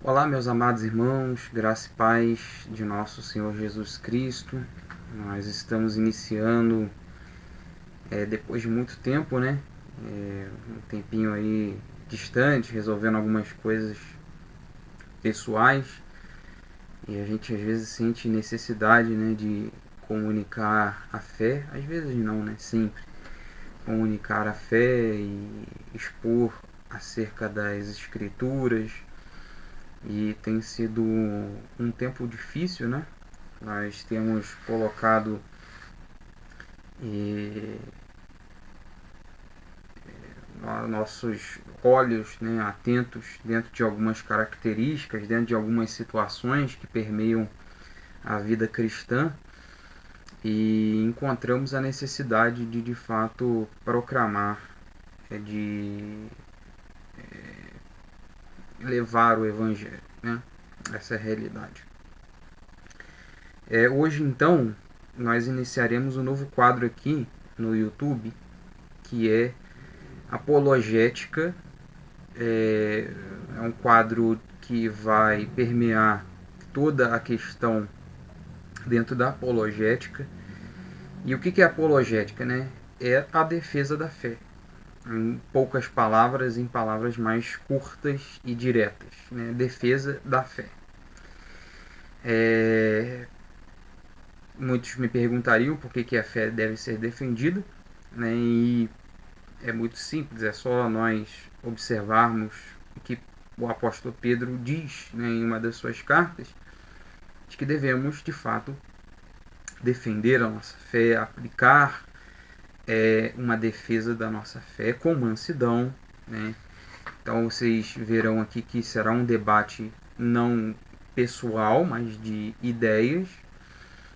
Olá, meus amados irmãos, graça e paz de nosso Senhor Jesus Cristo. Nós estamos iniciando, depois de muito tempo, né? Um tempinho aí distante, resolvendo algumas coisas pessoais. E a gente às vezes sente necessidade, né, de comunicar a fé. Às vezes não, né? Sempre. Comunicar a fé e expor acerca das Escrituras. E tem sido um tempo difícil, né? Nós temos colocado eh, nossos olhos, né, atentos dentro de algumas características, dentro de algumas situações que permeiam a vida cristã e encontramos a necessidade de fato proclamar, de levar o evangelho, né? Essa é a realidade. Hoje então nós iniciaremos um novo quadro aqui no YouTube que é apologética. É um quadro que vai permear toda a questão dentro da apologética. E o que é apologética, né? É a defesa da fé. Em poucas palavras, em palavras mais curtas e diretas, né? Defesa da fé. Muitos me perguntariam por que a fé deve ser defendida, né? E é muito simples, é só nós observarmos o que o apóstolo Pedro diz, né, em uma das suas cartas, de que devemos de fato defender a nossa fé, aplicar uma defesa da nossa fé com mansidão, né? Então vocês verão aqui que será um debate não pessoal, mas de ideias,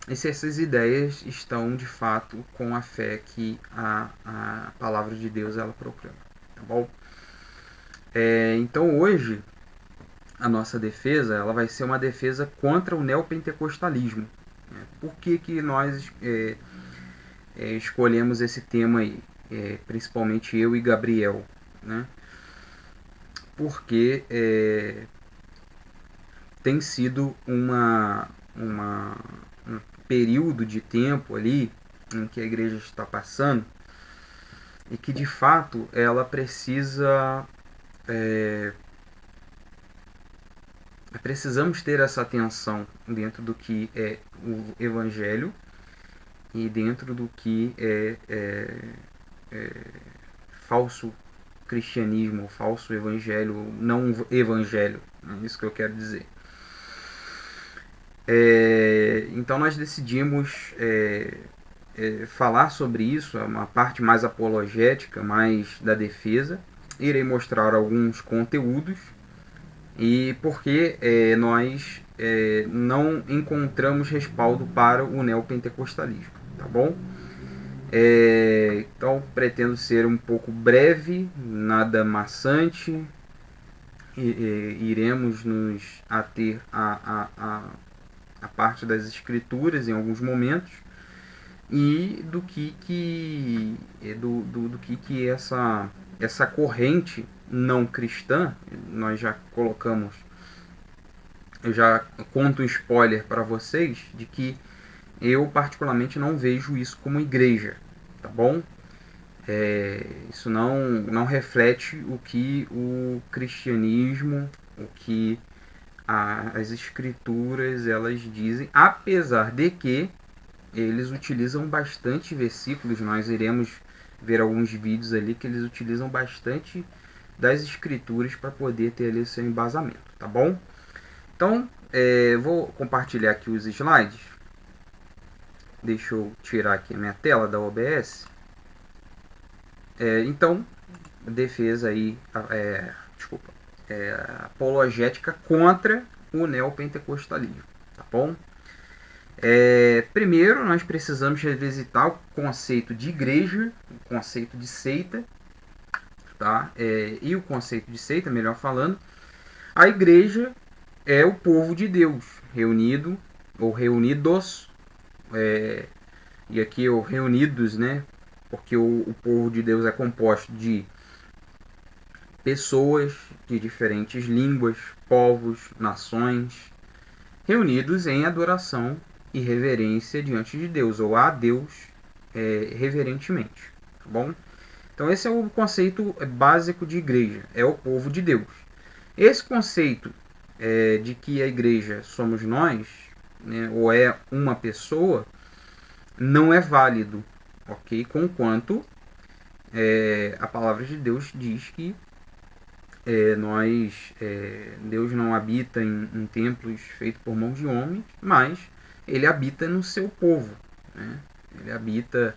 e se essas ideias estão de fato com a fé que a palavra de Deus ela proclama, tá bom? Então hoje a nossa defesa ela vai ser uma defesa contra o neopentecostalismo. Por que nós escolhemos esse tema aí? Principalmente eu e Gabriel, né? Porque tem sido um período de tempo ali em que a igreja está passando e que de fato ela precisa precisamos ter essa atenção dentro do que é o evangelho e dentro do que é falso cristianismo, falso evangelho, não evangelho, é isso que eu quero dizer. Então nós decidimos falar sobre isso, é uma parte mais apologética, mais da defesa. Irei mostrar alguns conteúdos e porque nós não encontramos respaldo para o neopentecostalismo, tá bom? Então pretendo ser um pouco breve, nada maçante. Iremos nos ater a parte das escrituras em alguns momentos e do que essa corrente não cristã, nós já colocamos, eu já conto um spoiler para vocês de que eu particularmente não vejo isso como igreja, tá bom? Isso não reflete o que o cristianismo, o que as escrituras elas dizem, apesar de que eles utilizam bastante versículos. Nós iremos ver alguns vídeos ali que eles utilizam bastante das escrituras para poder ter ali o seu embasamento, tá bom? Então, vou compartilhar aqui os slides. Deixa eu tirar aqui a minha tela da OBS. Então, defesa aí, apologética contra o neopentecostalismo, tá bom? Primeiro, nós precisamos revisitar o conceito de igreja, o conceito de seita, tá? E o conceito de seita, melhor falando. A igreja é o povo de Deus reunido, ou reunidos, e aqui o reunidos, né? Porque o povo de Deus é composto de pessoas de diferentes línguas, povos, nações, reunidos em adoração e reverência diante de Deus, ou a Deus reverentemente. Tá bom? Então esse é o conceito básico de igreja, é o povo de Deus. Esse conceito de que a igreja somos nós, né, ou é uma pessoa, não é válido, ok? Conquanto a palavra de Deus diz que Deus não habita em templos feitos por mãos de homens, mas ele habita no seu povo, né? Ele habita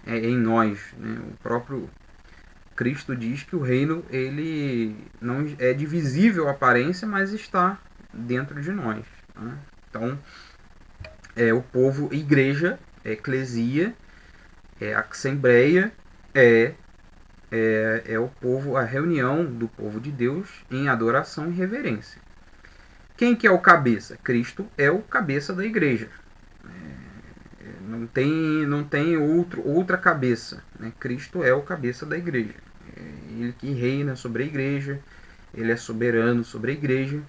em nós, né? O próprio Cristo diz que o reino ele não é de visível aparência, mas está dentro de nós, né? Então, o povo, igreja, eclesia, assembleia, o povo, a reunião do povo de Deus em adoração e reverência. Quem que é o cabeça? Cristo é o cabeça da igreja. Não tem outra cabeça, né? Cristo é o cabeça da igreja. Ele que reina sobre a igreja, ele é soberano sobre a igreja.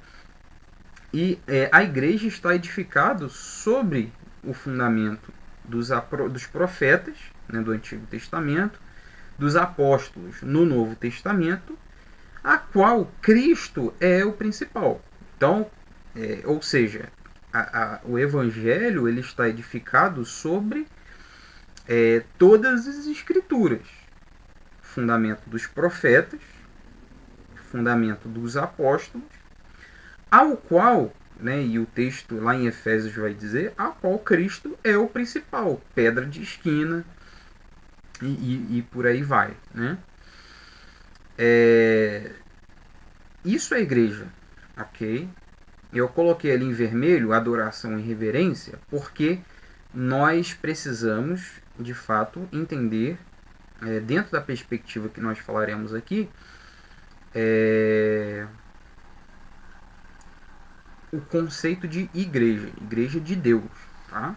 E a igreja está edificada sobre o fundamento dos profetas, né, do Antigo Testamento, dos apóstolos no Novo Testamento, a qual Cristo é o principal. Então, ou seja, o Evangelho ele está edificado sobre todas as Escrituras. Fundamento dos profetas, fundamento dos apóstolos, ao qual, né, e o texto lá em Efésios vai dizer, ao qual Cristo é o principal, pedra de esquina, e por aí vai, né? Isso é igreja, ok? Eu coloquei ali em vermelho adoração e reverência porque nós precisamos, de fato, entender, dentro da perspectiva que nós falaremos aqui, o conceito de igreja, igreja de Deus, tá?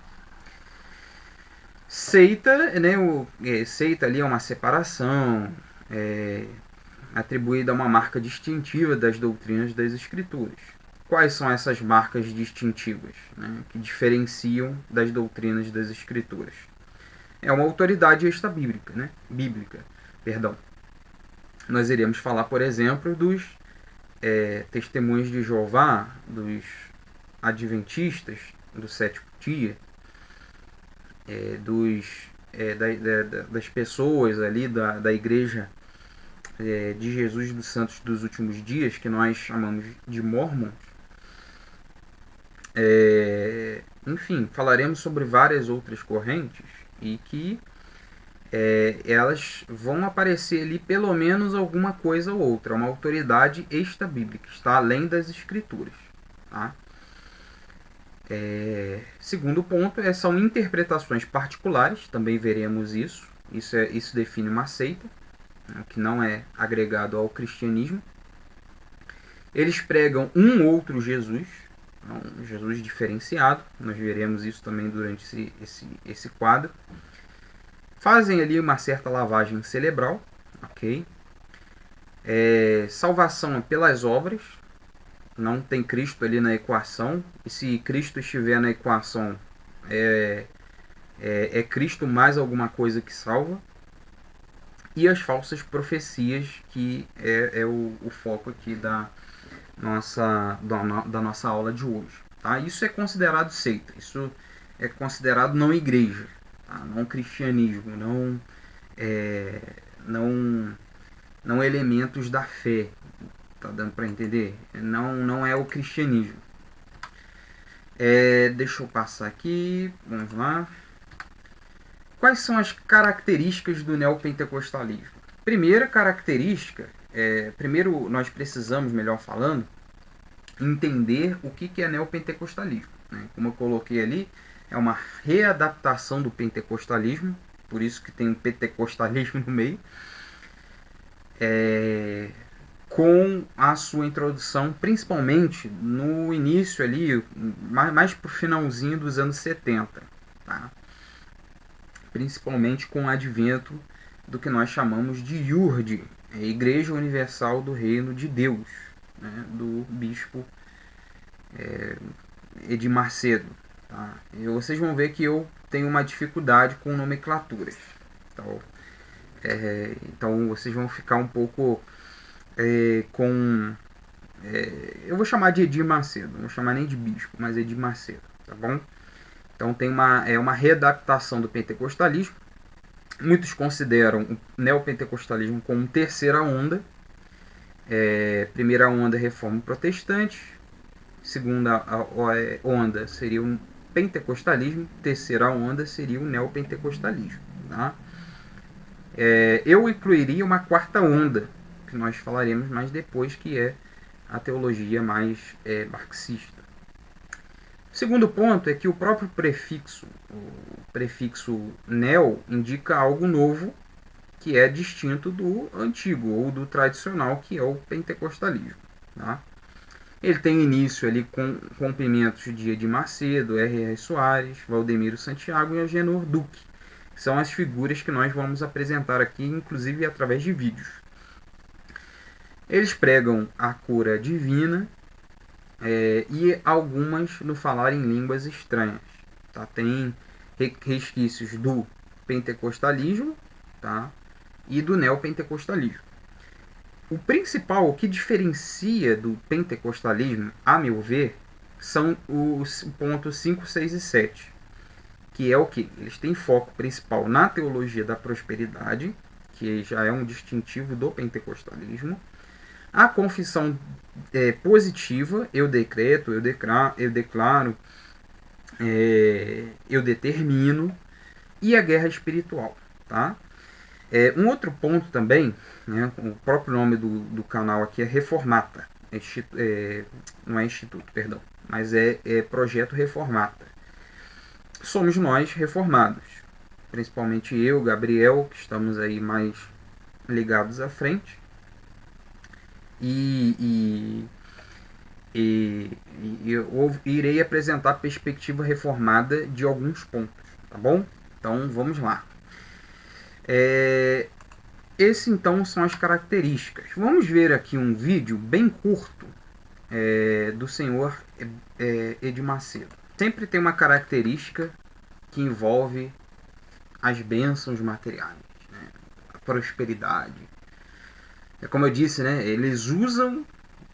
Seita, né, seita ali é uma separação atribuída a uma marca distintiva das doutrinas das Escrituras. Quais são essas marcas distintivas, né, que diferenciam das doutrinas das Escrituras? É uma autoridade extra-bíblica, né? Perdão. Nós iremos falar, por exemplo, dos testemunhos de Jeová, dos adventistas do sétimo dia, das pessoas ali da igreja de Jesus dos Santos dos Últimos Dias, que nós chamamos de Mormons. Enfim, falaremos sobre várias outras correntes e que elas vão aparecer ali pelo menos alguma coisa ou outra, uma autoridade extra-bíblica, está além das Escrituras, tá? Segundo ponto, são interpretações particulares, também veremos isso. Isso define uma seita, né, que não é agregado ao cristianismo. Eles pregam um outro Jesus, um Jesus diferenciado, nós veremos isso também durante esse quadro. Fazem ali uma certa lavagem cerebral, ok? Salvação pelas obras, não tem Cristo ali na equação, e se Cristo estiver na equação, é Cristo mais alguma coisa que salva. E as falsas profecias, que é o foco aqui da nossa aula de hoje. Tá? Isso é considerado seita, isso é considerado não igreja, tá? Não cristianismo, não elementos da fé. Tá dando para entender? Não é o cristianismo. Deixa eu passar aqui, vamos lá. Quais são as características do neopentecostalismo? Primeira característica, primeiro nós precisamos, melhor falando, entender o que é neopentecostalismo, né? Como eu coloquei ali, é uma readaptação do pentecostalismo, por isso que tem um pentecostalismo no meio, com a sua introdução principalmente no início ali, mais para o finalzinho dos anos 70, tá? Principalmente com o advento do que nós chamamos de IURD, é a Igreja Universal do Reino de Deus, né, do bispo Edir Macedo. Tá? E vocês vão ver que eu tenho uma dificuldade com nomenclaturas. Então vocês vão ficar um pouco com... eu vou chamar de Edir Macedo, não vou chamar nem de bispo, mas Edir Macedo, tá bom? Então tem uma readaptação do pentecostalismo. Muitos consideram o neopentecostalismo como terceira onda. Primeira onda, reforma protestante. Segunda onda seria o pentecostalismo. Terceira onda seria o neopentecostalismo. Tá? Eu incluiria uma quarta onda, que nós falaremos mais depois, que é a teologia mais marxista. O segundo ponto é que o próprio prefixo neo, indica algo novo que é distinto do antigo ou do tradicional, que é o pentecostalismo. Tá? Ele tem início ali com cumprimentos de Edir Macedo, R.R. Soares, Valdemiro Santiago e Agenor Duque. São as figuras que nós vamos apresentar aqui, inclusive através de vídeos. Eles pregam a cura divina e algumas no falar em línguas estranhas. Tá? Tem resquícios do pentecostalismo, tá? E do neopentecostalismo. O principal, o que diferencia do pentecostalismo, a meu ver, são os pontos 5, 6 e 7. Que é o que? Eles têm foco principal na teologia da prosperidade, que já é um distintivo do pentecostalismo. A confissão positiva, eu decreto, eu declaro, eu determino, e a guerra espiritual. Tá? Um outro ponto também, né, o próprio nome do canal aqui é Reformata, não é Instituto, perdão, mas é Projeto Reformata. Somos nós reformados, principalmente eu, Gabriel, que estamos aí mais ligados à frente, e eu irei apresentar a perspectiva reformada de alguns pontos, tá bom? Então vamos lá. Esse então são as características. Vamos ver aqui um vídeo bem curto do senhor Edir Macedo. Sempre tem uma característica que envolve as bênçãos materiais, né? A prosperidade. Como eu disse, né? Eles usam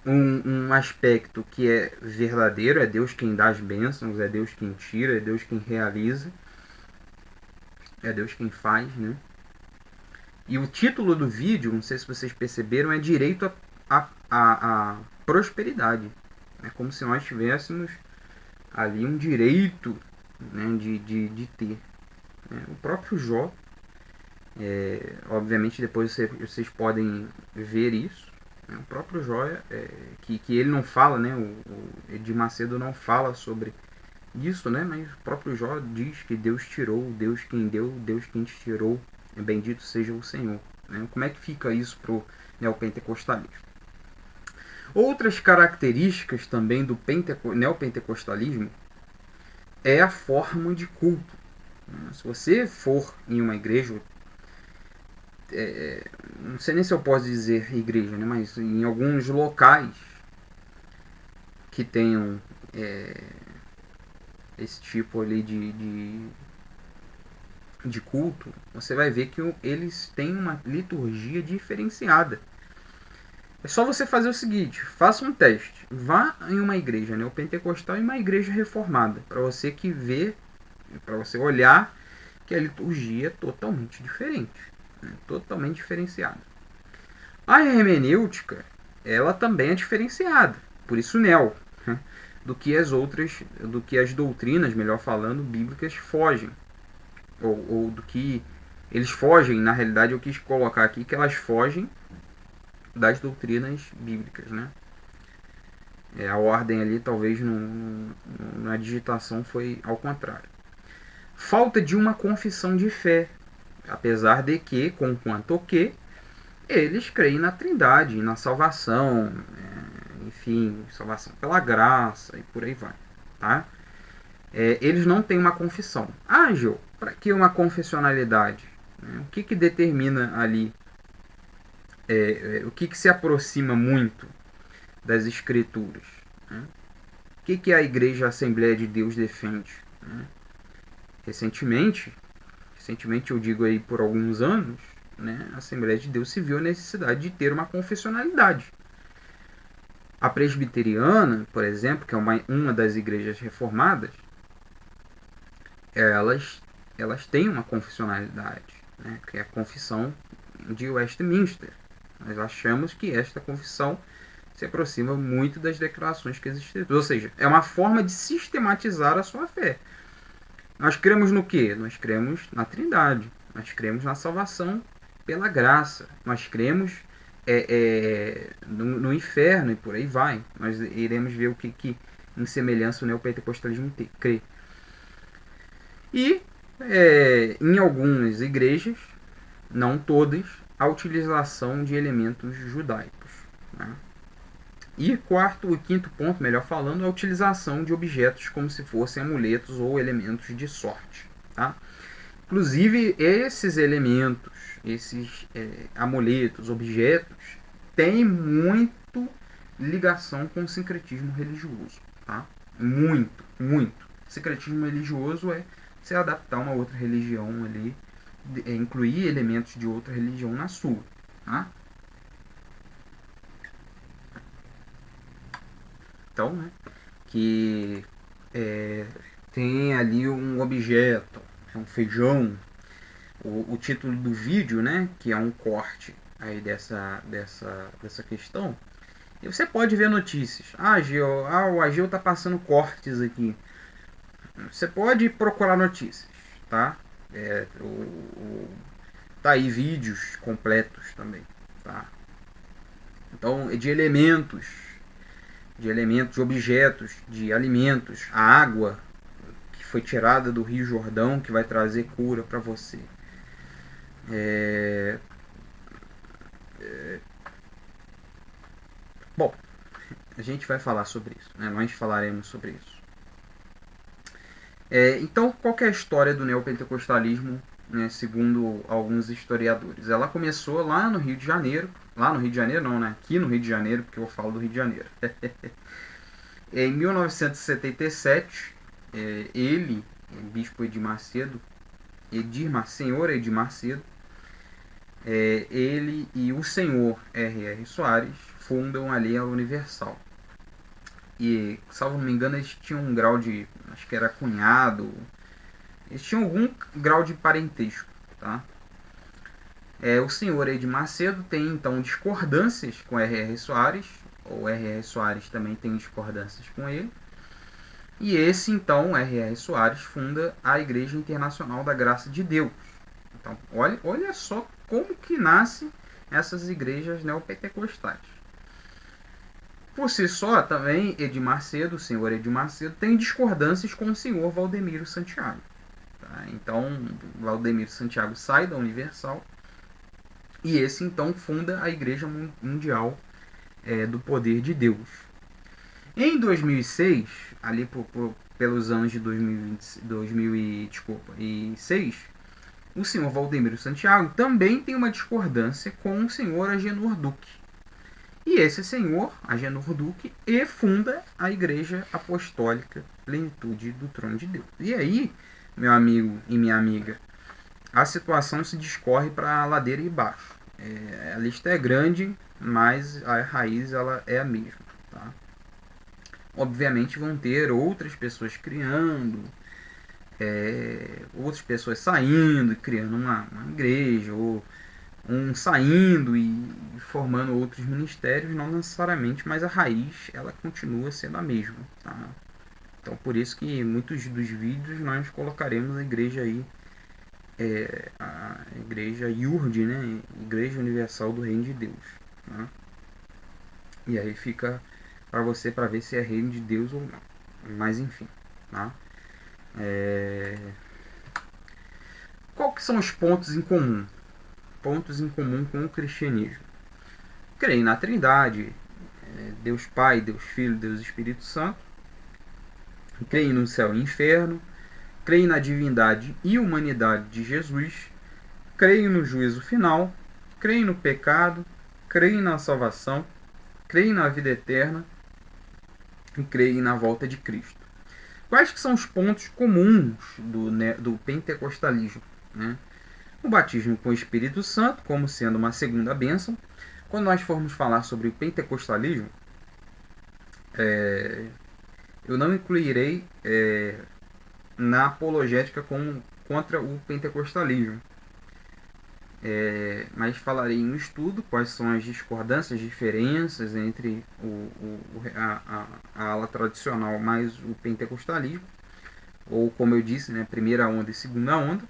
um aspecto que é verdadeiro, é Deus quem dá as bênçãos, é Deus quem tira, é Deus quem realiza, é Deus quem faz, né? E o título do vídeo, não sei se vocês perceberam, é Direito à Prosperidade. É como se nós tivéssemos ali um direito, né, de ter. O próprio Jó, obviamente depois vocês podem ver isso. O próprio Jó, que ele não fala, né, o Edir Macedo não fala sobre isso, né, mas o próprio Jó diz que Deus tirou, Deus quem deu, Deus quem te tirou. Bendito seja o Senhor. Né? Como é que fica isso para o neopentecostalismo? Outras características também do neopentecostalismo é a forma de culto. Se você for em uma igreja, não sei nem se eu posso dizer igreja, né? Mas em alguns locais que tenham esse tipo ali de culto, você vai ver que eles têm uma liturgia diferenciada. É só você fazer o seguinte, faça um teste, vá em uma igreja neopentecostal e uma igreja reformada, para você para você olhar que a liturgia é totalmente diferente, né? Totalmente diferenciada. A hermenêutica, ela também é diferenciada, por isso neo, né? do que as doutrinas, melhor falando, bíblicas fogem. Ou do que eles fogem, na realidade eu quis colocar aqui que elas fogem das doutrinas bíblicas, né? A ordem ali talvez na digitação foi ao contrário. Falta de uma confissão de fé, apesar de que, conquanto que, eles creem na Trindade, na salvação, enfim, salvação pela graça e por aí vai, tá? Eles não têm uma confissão. Gil, para que uma confessionalidade? O que determina ali o que se aproxima muito das Escrituras? Né? O que a Igreja Assembleia de Deus defende? Né? Recentemente eu digo aí por alguns anos, né, a Assembleia de Deus se viu a necessidade de ter uma confessionalidade. A presbiteriana, por exemplo, que é uma das igrejas reformadas, elas têm uma confessionalidade, né, que é a confissão de Westminster. Nós achamos que esta confissão se aproxima muito das declarações que existem. Ou seja, é uma forma de sistematizar a sua fé. Nós cremos no quê? Nós cremos na Trindade. Nós cremos na salvação pela graça. Nós cremos no inferno e por aí vai. Nós iremos ver o que em semelhança o neopentecostalismo crê. E em algumas igrejas, não todas, a utilização de elementos judaicos. Né? E quarto e quinto ponto, melhor falando, a utilização de objetos como se fossem amuletos ou elementos de sorte. Tá? Inclusive, esses elementos, esses amuletos, objetos, têm muito ligação com o sincretismo religioso. Tá? Muito, muito. Sincretismo religioso é se adaptar a uma outra religião ali, incluir elementos de outra religião na sua. Tá? Então, né, que tem ali um objeto, um feijão, o título do vídeo, né, que é um corte aí dessa questão, e você pode ver notícias. O Ageu tá passando cortes aqui. Você pode procurar notícias, tá? Tá aí vídeos completos também, tá? Então, de elementos, de objetos, de alimentos, a água que foi tirada do Rio Jordão, que vai trazer cura para você. Bom, a gente vai falar sobre isso, né? Nós falaremos sobre isso. Então, qual que é a história do neopentecostalismo, né, segundo alguns historiadores? Ela começou lá no Rio de Janeiro. Lá no Rio de Janeiro não, né? Aqui no Rio de Janeiro, porque eu falo do Rio de Janeiro. Em 1977, ele, bispo Edir Macedo, senhor Edir Macedo, ele e o senhor R.R. Soares fundam ali a Universal. E, salvo não me engano, eles tinham um grau de, acho que era cunhado, eles tinham algum grau de parentesco, tá? O senhor Edir Macedo tem, então, discordâncias com R.R. Soares, ou R.R. Soares também tem discordâncias com ele, e esse, então, R.R. Soares funda a Igreja Internacional da Graça de Deus. Então, olha só como que nascem essas igrejas neopentecostais. Por si só, também, o senhor Edir Macedo, tem discordâncias com o senhor Valdemiro Santiago. Tá? Então, Valdemiro Santiago sai da Universal e esse, então, funda a Igreja Mundial do Poder de Deus. Em 2006, ali pelos anos de 2006, o senhor Valdemiro Santiago também tem uma discordância com o senhor Agenor Duque. E esse senhor, Agenor Duque, funda a Igreja Apostólica Plenitude do Trono de Deus. E aí, meu amigo e minha amiga, a situação se discorre para a ladeira e baixo. A lista é grande, mas a raiz ela é a mesma. Tá? Obviamente vão ter outras pessoas criando, outras pessoas saindo e criando uma igreja, ou saindo e formando outros ministérios, não necessariamente, mas a raiz ela continua sendo a mesma. Tá? Então por isso que muitos dos vídeos nós colocaremos a igreja aí, a igreja IURD, né? Igreja Universal do Reino de Deus. Tá? E aí fica para você para ver se é Reino de Deus ou não. Mas enfim. Tá? Qual que são os pontos em comum? Pontos em comum com o cristianismo. Creio na Trindade, Deus Pai, Deus Filho, Deus Espírito Santo. Creio no céu e inferno. Creio na divindade e humanidade de Jesus. Creio no juízo final. Creio no pecado. creem na salvação, creem na vida eterna e creem na volta de Cristo. Quais que são os pontos comuns do pentecostalismo? Né? O batismo com o Espírito Santo, como sendo uma segunda bênção. Quando nós formos falar sobre o pentecostalismo, eu não incluirei na apologética contra o pentecostalismo. Mas falarei no estudo quais são as discordâncias, diferenças entre a ala tradicional mais o pentecostalismo, ou como eu disse, né, primeira onda e segunda onda.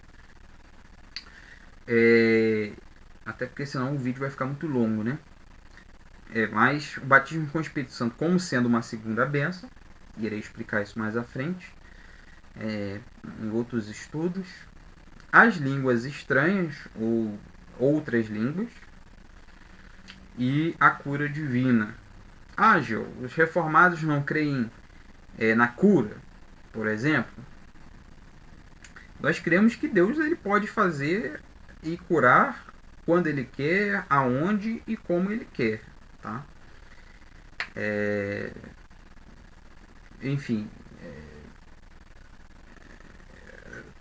Até porque senão o vídeo vai ficar muito longo, né? Mas o batismo com o Espírito Santo como sendo uma segunda bênção, irei explicar isso mais à frente, em outros estudos. As línguas estranhas ou outras línguas e a cura divina. Gil, os reformados não creem na cura, por exemplo. Nós cremos que Deus ele pode fazer e curar quando ele quer, aonde e como ele quer, tá? Enfim,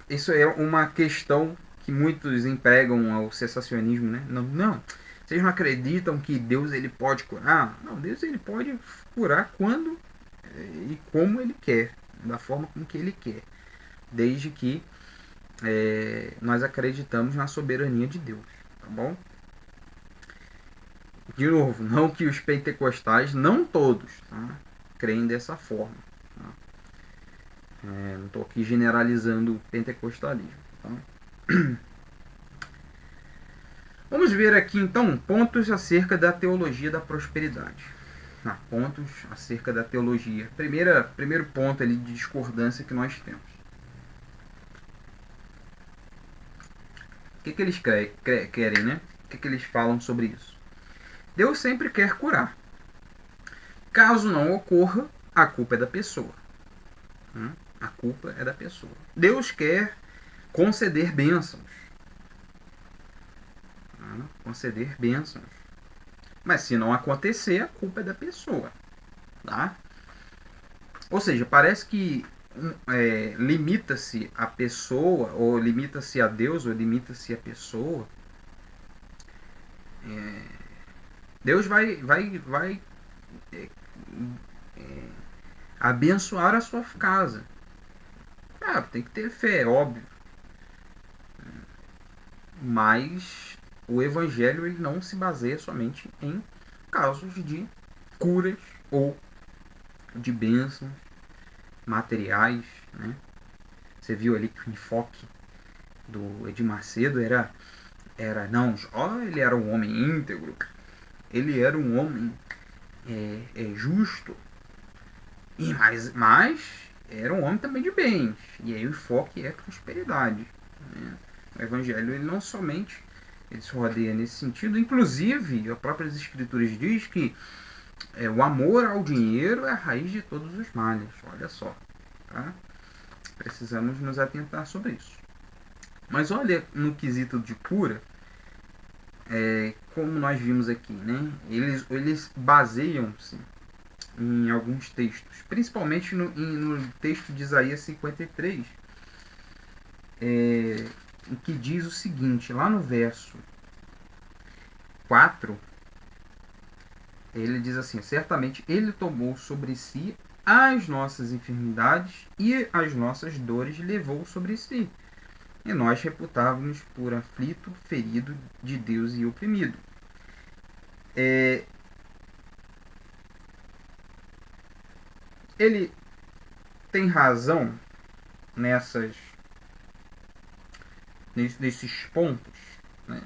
isso é uma questão que muitos empregam ao cessacionismo, né? Não, vocês não acreditam que Deus ele pode curar? Não, Deus ele pode curar quando e como ele quer, da forma como que ele quer, desde que nós acreditamos na soberania de Deus, tá bom? De novo, não que os pentecostais, não todos, tá, creem dessa forma. Tá? Não estou aqui generalizando o pentecostalismo. Tá? Vamos ver aqui então pontos acerca da teologia da prosperidade. Pontos acerca da teologia. Primeiro ponto ali de discordância que nós temos. O que eles querem, né? O que eles falam sobre isso? Deus sempre quer curar. Caso não ocorra, a culpa é da pessoa. A culpa é da pessoa. Deus quer conceder bênçãos. Conceder bênçãos. Mas se não acontecer, a culpa é da pessoa. Tá? Ou seja, parece que limita-se a pessoa, ou limita-se a Deus, ou limita-se a pessoa. Deus vai abençoar a sua casa. Tem que ter fé, óbvio. Mas o evangelho ele não se baseia somente em casos de curas ou de bênçãos materiais, né? Você viu ali que o enfoque do Edir Macedo era não, Jó ele era um homem íntegro, ele era um homem justo, mas era um homem também de bens, e aí o enfoque é prosperidade, né? O evangelho ele não somente ele se rodeia nesse sentido, inclusive as próprias escrituras diz que o amor ao dinheiro é a raiz de todos os males. Olha só, tá? Precisamos nos atentar sobre isso. Mas olha no quesito de cura, como nós vimos aqui, né? Eles baseiam-se em alguns textos, principalmente no texto de Isaías 53, em que diz o seguinte, lá no verso 4, ele diz assim: certamente ele tomou sobre si as nossas enfermidades e as nossas dores levou sobre si. E nós reputávamos por aflito, ferido de Deus e oprimido. Ele tem razão nesses pontos, né?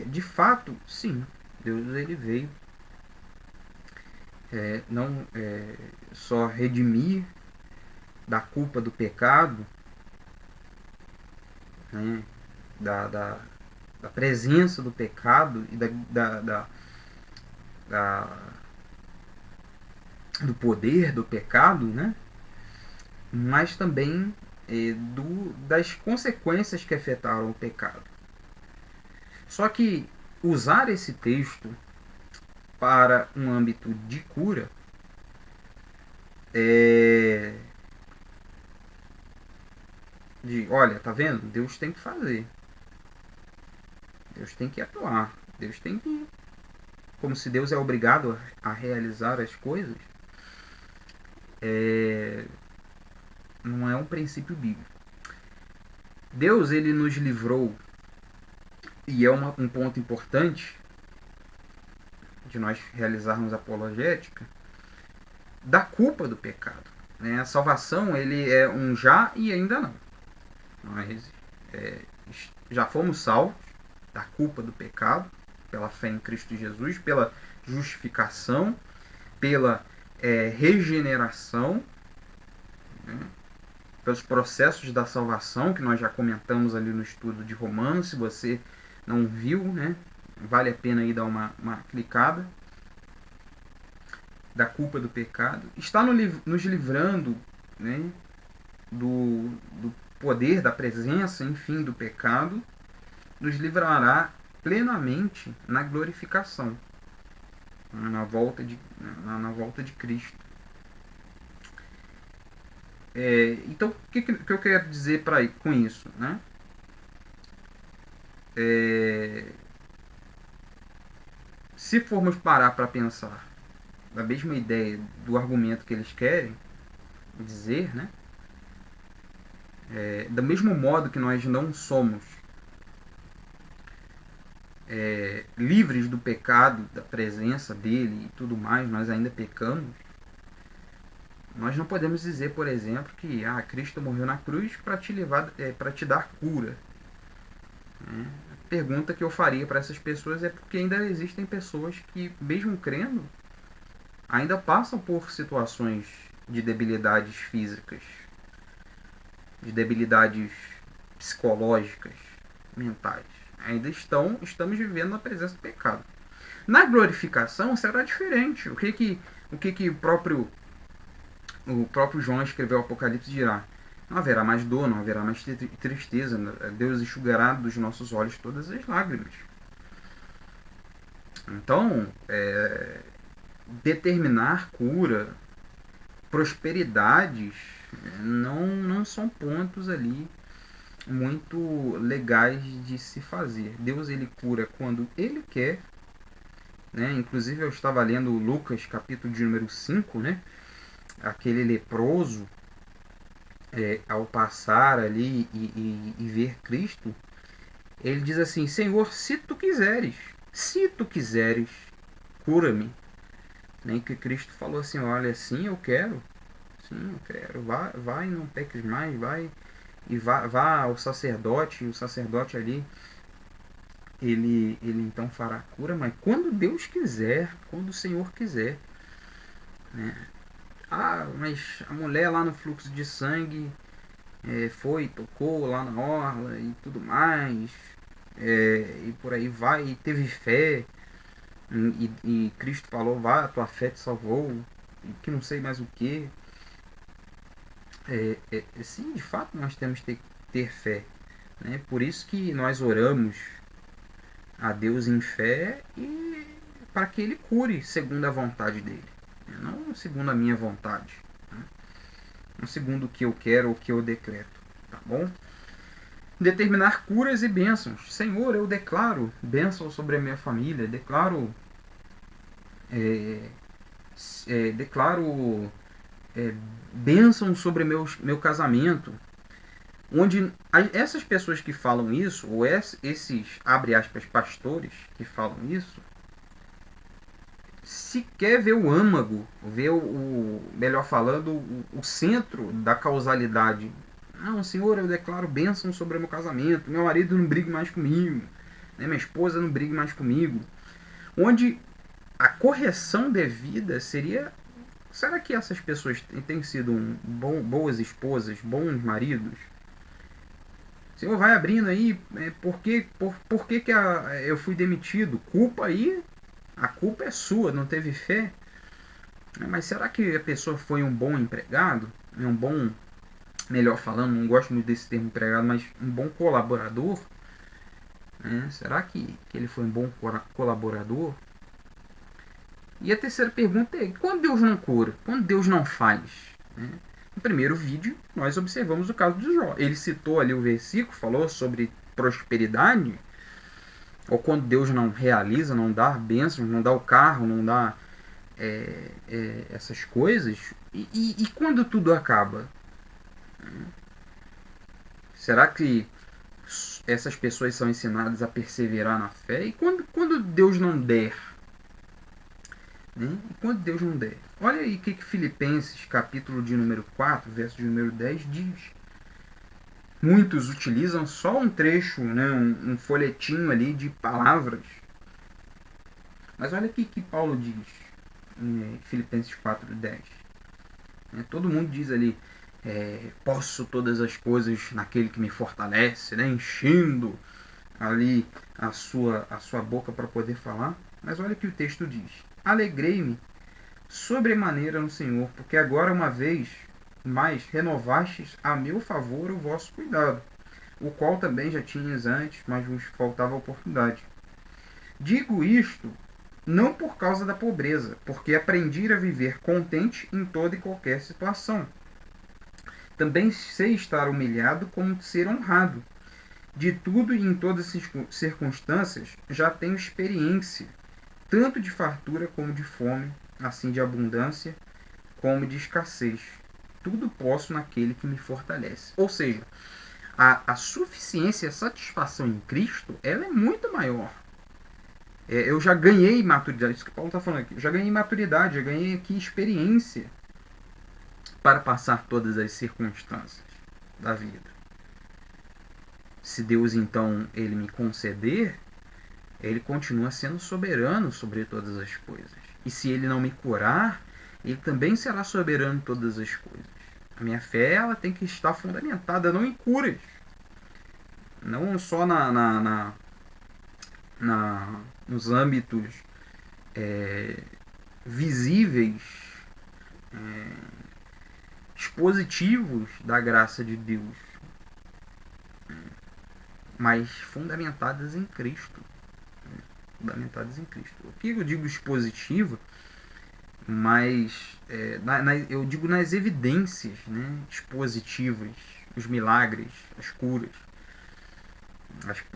De fato, sim, Deus ele veio não só redimir da culpa do pecado, né, da presença do pecado e do poder do pecado, né, mas também das consequências que afetaram o pecado. Só que usar esse texto para um âmbito de cura é de, olha, tá vendo? Deus tem que fazer. Deus tem que atuar. Deus tem que, como se Deus é obrigado a realizar as coisas, é, não é um princípio bíblico. Deus, ele nos livrou, e é um ponto importante de nós realizarmos apologética, da culpa do pecado. Né? A salvação, ele é um já e ainda não. Nós já fomos salvos da culpa do pecado, pela fé em Cristo Jesus, pela justificação, pela regeneração, né? Pelos processos da salvação, que nós já comentamos ali no estudo de Romanos. Se você não viu, né, vale a pena aí dar uma clicada. Da culpa do pecado. Está nos livrando, né, do poder, da presença, enfim, do pecado. Nos livrará plenamente na glorificação, na volta de Cristo. Então, o que eu quero dizer com isso? Né? Se formos parar para pensar da mesma ideia do argumento que eles querem dizer, né? Do mesmo modo que nós não somos livres do pecado, da presença dele e tudo mais, nós ainda pecamos. Nós não podemos dizer, por exemplo, que Cristo morreu na cruz para te levar, para te dar cura. A pergunta que eu faria para essas pessoas é porque ainda existem pessoas que, mesmo crendo, ainda passam por situações de debilidades físicas, de debilidades psicológicas, mentais. Ainda estamos vivendo na presença do pecado. Na glorificação será diferente. O que o próprio João escreveu ao Apocalipse dirá? Não haverá mais dor, não haverá mais tristeza. Deus enxugará dos nossos olhos todas as lágrimas. Então, determinar cura, prosperidades, não são pontos ali muito legais de se fazer. Deus, ele cura quando ele quer, né? Inclusive eu estava lendo Lucas capítulo de número 5, né? Aquele leproso, ao passar ali e ver Cristo, ele diz assim: Senhor, se tu quiseres, cura-me. Nem que Cristo falou assim: olha, sim, eu quero, vai, não peques mais, vai. E vá ao sacerdote, e o sacerdote ali, ele então fará a cura, mas quando Deus quiser, quando o Senhor quiser, né? Mas a mulher lá no fluxo de sangue tocou lá na orla e tudo mais, e por aí vai, e teve fé, e Cristo falou: vá, a tua fé te salvou, e que não sei mais o que. Sim, de fato nós temos que ter fé, né? Por isso que nós oramos a Deus em fé e para que ele cure segundo a vontade dele, não segundo a minha vontade, né? Não segundo o que eu quero ou o que eu decreto, tá bom? Determinar curas e bênçãos. Senhor, eu declaro bênção sobre a minha família, declaro bênção sobre meu casamento. Onde essas pessoas que falam isso, ou esses, abre aspas, pastores que falam isso, sequer vê o âmago, vê melhor falando, o centro da causalidade. Não, Senhor, eu declaro bênção sobre o meu casamento, meu marido não brigue mais comigo, né, minha esposa não brigue mais comigo. Onde a correção devida seria: será que essas pessoas têm sido boas esposas, bons maridos? Senhor, vai abrindo aí, por que eu fui demitido? Culpa aí, a culpa é sua, não teve fé. Mas será que a pessoa foi um bom empregado? Um bom, melhor falando, não gosto muito desse termo empregado, mas um bom colaborador? Né? Será que ele foi um bom colaborador? E a terceira pergunta é: quando Deus não cura? Quando Deus não faz? Né? No primeiro vídeo, nós observamos o caso de Jó. Ele citou ali o versículo, falou sobre prosperidade, ou quando Deus não realiza, não dá bênçãos, não dá o carro, não dá essas coisas. E quando tudo acaba? Será que essas pessoas são ensinadas a perseverar na fé? E quando Deus não der? Né? E quando Deus não der? Olha aí o que Filipenses, capítulo de número 4, verso de número 10, diz. Muitos utilizam só um trecho, né, um folhetinho ali de palavras. Mas olha o que Paulo diz em Filipenses 4:10. Todo mundo diz ali, posso todas as coisas naquele que me fortalece, né, enchendo ali a sua boca para poder falar. Mas olha o que o texto diz. Alegrei-me sobremaneira no Senhor, porque agora uma vez mais renovastes a meu favor o vosso cuidado, o qual também já tinhas antes, mas vos faltava oportunidade. Digo isto não por causa da pobreza, porque aprendi a viver contente em toda e qualquer situação. Também sei estar humilhado como ser honrado. De tudo e em todas as circunstâncias já tenho experiência, tanto de fartura como de fome, assim de abundância como de escassez. Tudo posso naquele que me fortalece. Ou seja, a suficiência e a satisfação em Cristo, ela é muito maior. Eu já ganhei maturidade, isso que o Paulo está falando aqui. Eu já ganhei maturidade, já ganhei aqui experiência para passar todas as circunstâncias da vida. Se Deus então ele me conceder, ele continua sendo soberano sobre todas as coisas. E se ele não me curar, ele também será soberano em todas as coisas. A minha fé ela tem que estar fundamentada não em curas, não só nos âmbitos visíveis, expositivos da graça de Deus, mas fundamentadas em Cristo. Fundamentadas em Cristo. O que eu digo expositivo, mas eu digo nas evidências, né, expositivas, os milagres, as curas,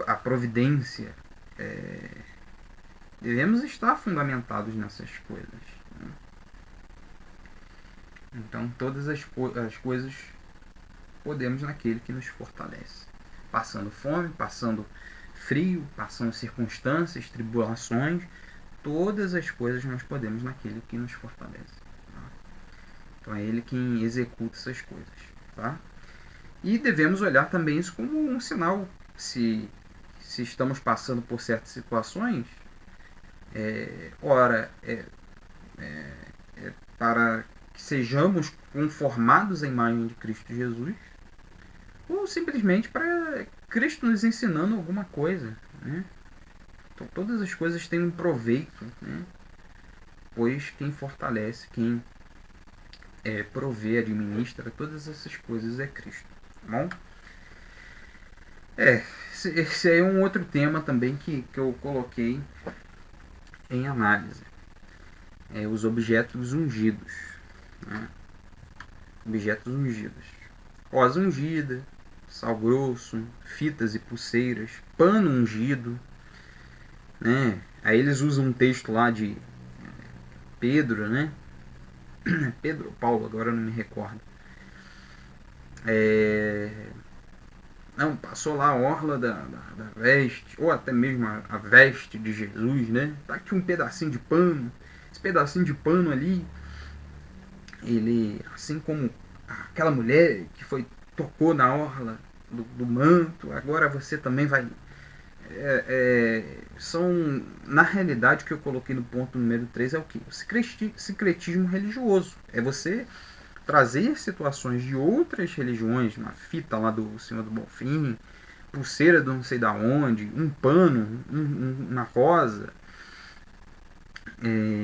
a providência. Devemos estar fundamentados nessas coisas. Né? Então, todas as coisas podemos naquele que nos fortalece. Passando fome, passando frio, passando circunstâncias, tribulações, todas as coisas nós podemos naquele que nos fortalece. Tá? Então é ele quem executa essas coisas. Tá? E devemos olhar também isso como um sinal. Se estamos passando por certas situações, ora, para que sejamos conformados à imagem de Cristo Jesus, ou simplesmente para Cristo nos ensinando alguma coisa. Né? Então todas as coisas têm um proveito, né? Pois quem fortalece, quem provê, administra todas essas coisas é Cristo. Tá bom? Esse aí é um outro tema também que eu coloquei em análise. Os objetos ungidos. Né? Objetos ungidos. Rosa ungida, sal grosso, fitas e pulseiras, pano ungido. Né? Aí eles usam um texto lá de Pedro, né? Pedro ou Paulo, agora eu não me recordo. Não, passou lá a orla da veste, ou até mesmo a veste de Jesus, né? Tá aqui um pedacinho de pano. Esse pedacinho de pano ali, ele, assim como aquela mulher que tocou na orla do manto, agora você também vai. São, na realidade, o que eu coloquei no ponto número 3 é o que? O sincretismo religioso. É você trazer situações de outras religiões, uma fita lá do Senhor do Bonfim, pulseira do não sei da onde, um pano, uma rosa,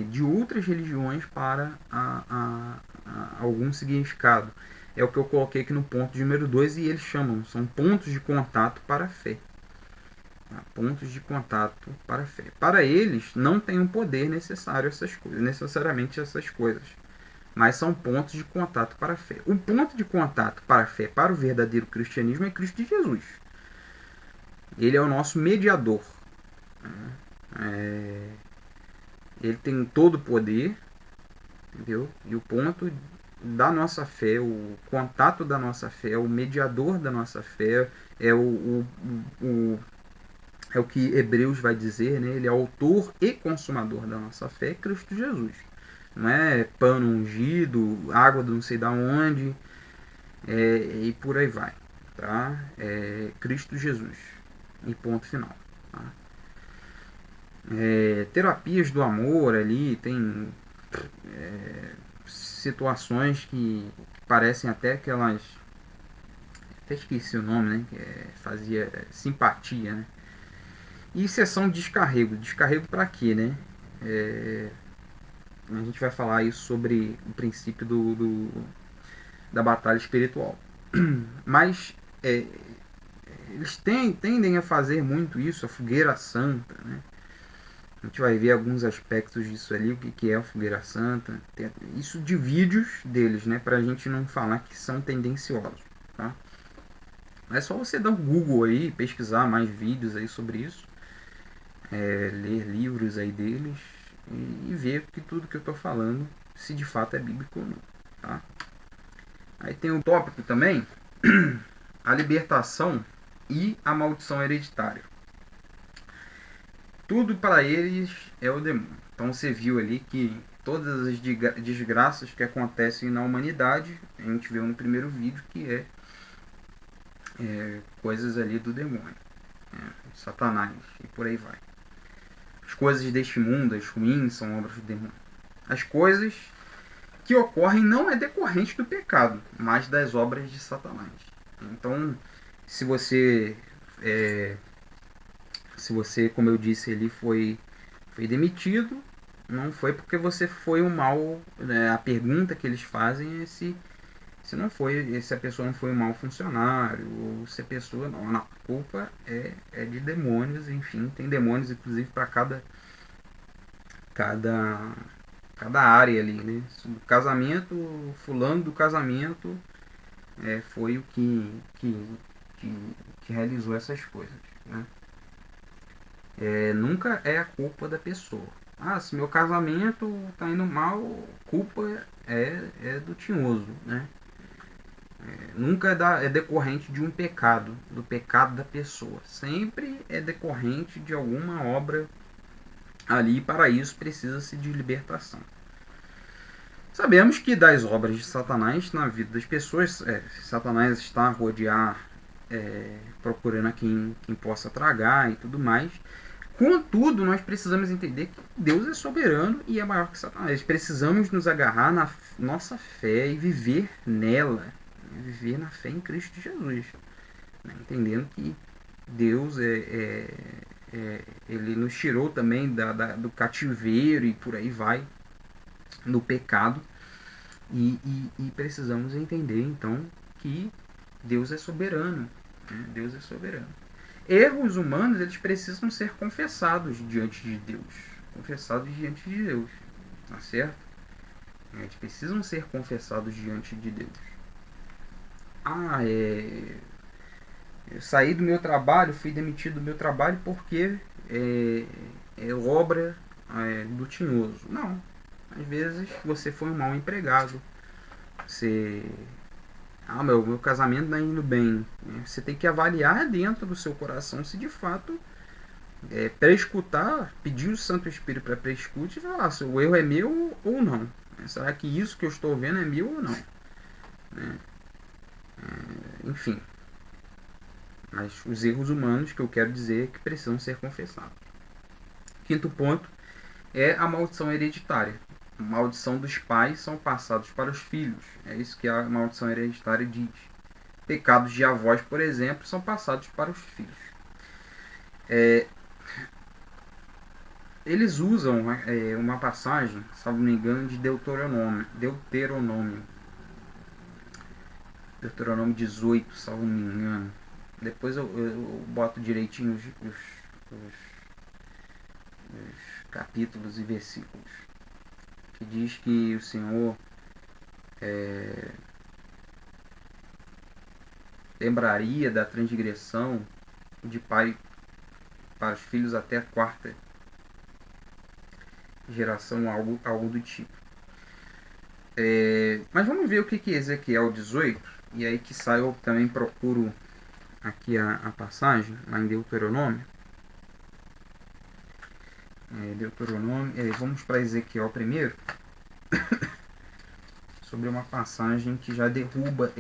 de outras religiões para algum significado. É o que eu coloquei aqui no ponto número 2 e eles chamam, são pontos de contato para a fé. Tá? Pontos de contato para a fé. Para eles, não tem um poder necessário necessariamente essas coisas, mas são pontos de contato para a fé. O ponto de contato para a fé, para o verdadeiro cristianismo, é Cristo Jesus. Ele é o nosso mediador. Ele tem todo o poder, entendeu? E o ponto da nossa fé, o contato da nossa fé, o mediador da nossa fé, é é o que Hebreus vai dizer, né? Ele é autor e consumador da nossa fé, Cristo Jesus. Não é pano ungido, água do não sei da onde, e por aí vai. Tá? É Cristo Jesus. E ponto final. Tá? Terapias do amor ali, tem situações que parecem até aquelas. Até esqueci o nome, né? Que fazia simpatia, né? E sessão de descarrego. Descarrego para quê, né? A gente vai falar isso sobre o princípio da batalha espiritual. Mas eles tendem a fazer muito isso, a fogueira santa, né? A gente vai ver alguns aspectos disso ali, o que é a fogueira santa. Isso de vídeos deles, né? Pra gente não falar que são tendenciosos, tá? É só você dar um Google aí, pesquisar mais vídeos aí sobre isso, ler livros aí deles e ver que tudo que eu tô falando, se de fato é bíblico ou não, tá? Aí tem um tópico também, a libertação e a maldição hereditária. Tudo para eles é o demônio. Então você viu ali que todas as desgraças que acontecem na humanidade, a gente viu no primeiro vídeo que coisas ali do demônio, Satanás e por aí vai. As coisas deste mundo, as ruins, são obras do demônio. As coisas que ocorrem não é decorrente do pecado, mas das obras de Satanás. Então, se você, como eu disse, ele foi demitido, não foi porque você foi um mal, né? A pergunta que eles fazem é se não foi, se a pessoa não foi um mau funcionário, ou se a pessoa não, a culpa é de demônios, enfim, tem demônios inclusive para cada cada área ali, né? O casamento, fulano do casamento foi o que realizou essas coisas, né? Nunca é a culpa da pessoa. Ah, se meu casamento tá indo mal, culpa é do tinhoso, né? Nunca é decorrente de um pecado, do pecado da pessoa. Sempre é decorrente de alguma obra ali, e para isso precisa-se de libertação. Sabemos que das obras de Satanás na vida das pessoas, Satanás está a rodear, procurando a quem possa tragar e tudo mais. Contudo, nós precisamos entender que Deus é soberano e é maior que Satanás. Precisamos nos agarrar na nossa fé e viver nela, né? Viver na fé em Cristo Jesus, né? Entendendo que Deus ele nos tirou também do cativeiro e por aí vai, do pecado, e precisamos entender então que Deus é soberano, né? Deus é soberano. Erros humanos, eles precisam ser confessados diante de Deus. Confessados diante de Deus. Tá certo? Eles precisam ser confessados diante de Deus. Eu saí do meu trabalho, fui demitido do meu trabalho porque é obra do tinhoso. Não. Às vezes você foi um mau empregado. Você meu casamento não está indo bem. Você tem que avaliar dentro do seu coração se de fato pré-escutar, pedir o Santo Espírito para pré-escute e falar se o erro é meu ou não. Será que isso que eu estou vendo é meu ou não? Enfim. Mas os erros humanos que eu quero dizer é que precisam ser confessados. Quinto ponto é a maldição hereditária. A maldição dos pais são passados para os filhos. É isso que a maldição hereditária diz. Pecados de avós, por exemplo, são passados para os filhos. Eles usam uma passagem, se não me engano, de Deuteronômio. Deuteronômio 18, se não me engano. Depois eu boto direitinho os capítulos e versículos, que diz que o Senhor lembraria da transgressão de pai para os filhos até a quarta geração, algo do tipo. Mas vamos ver o que é Ezequiel 18, e aí que sai eu também procuro aqui a passagem, lá em Deuteronômio. Vamos para Ezequiel primeiro, sobre uma passagem que já derruba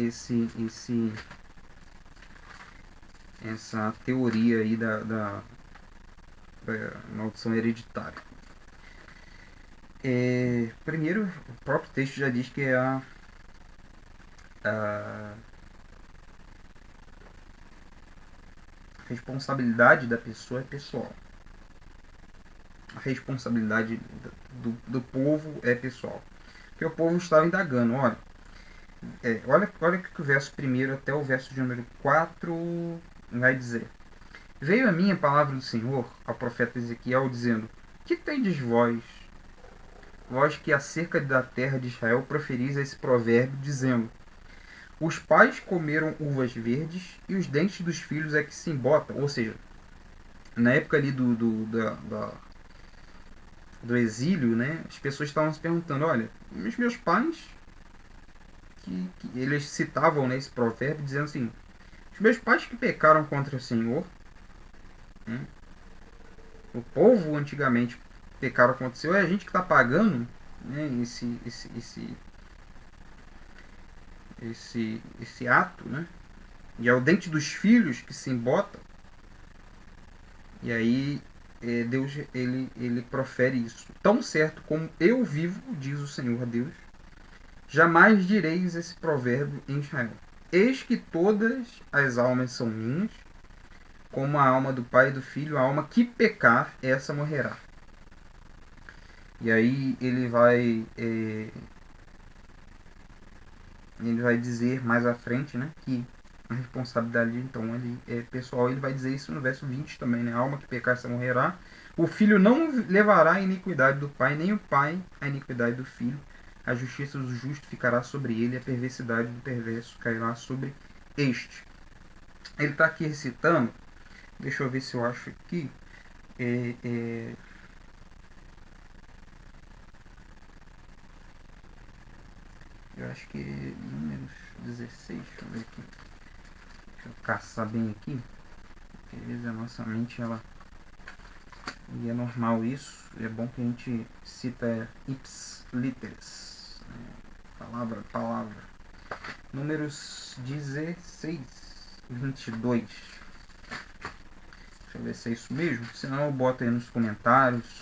essa teoria aí da maldição hereditária. Primeiro, o próprio texto já diz que é a responsabilidade da pessoa é pessoal. A responsabilidade do povo é pessoal. Porque o povo estava indagando, olha que o verso 1 até o verso de número 4 vai dizer: Veio a mim a palavra do Senhor ao profeta Ezequiel, dizendo: Que tendes vós que acerca da terra de Israel proferis esse provérbio, dizendo: Os pais comeram uvas verdes e os dentes dos filhos é que se embotam. Ou seja, na época ali do exílio, né, as pessoas estavam se perguntando: olha, os meus pais, que eles citavam, né, esse provérbio, dizendo assim: os meus pais que pecaram contra o Senhor, né, o povo antigamente pecaram contra o Senhor, é a gente que está pagando, né, esse ato, né? E é o dente dos filhos que se embota. E aí Deus ele profere isso: tão certo como eu vivo, diz o Senhor Deus, jamais direis esse provérbio em Israel: eis que todas as almas são minhas, como a alma do pai e do filho, a alma que pecar, essa morrerá. E aí ele vai dizer mais à frente, né, que a responsabilidade então ele é pessoal. Ele vai dizer isso no verso 20 também, né? A alma que pecar, essa morrerá. O filho não levará a iniquidade do pai, nem o pai a iniquidade do filho. A justiça do justo ficará sobre ele, a perversidade do perverso cairá sobre este. Ele está aqui recitando, deixa eu ver se eu acho aqui, eu acho que Números 16, deixa eu ver aqui, deixa eu caçar bem aqui, porque às vezes a nossa mente, ela, e é normal isso, é bom que a gente cita ips literis, né? Palavra. Números 16, 22. Deixa eu ver se é isso mesmo, senão eu boto aí nos comentários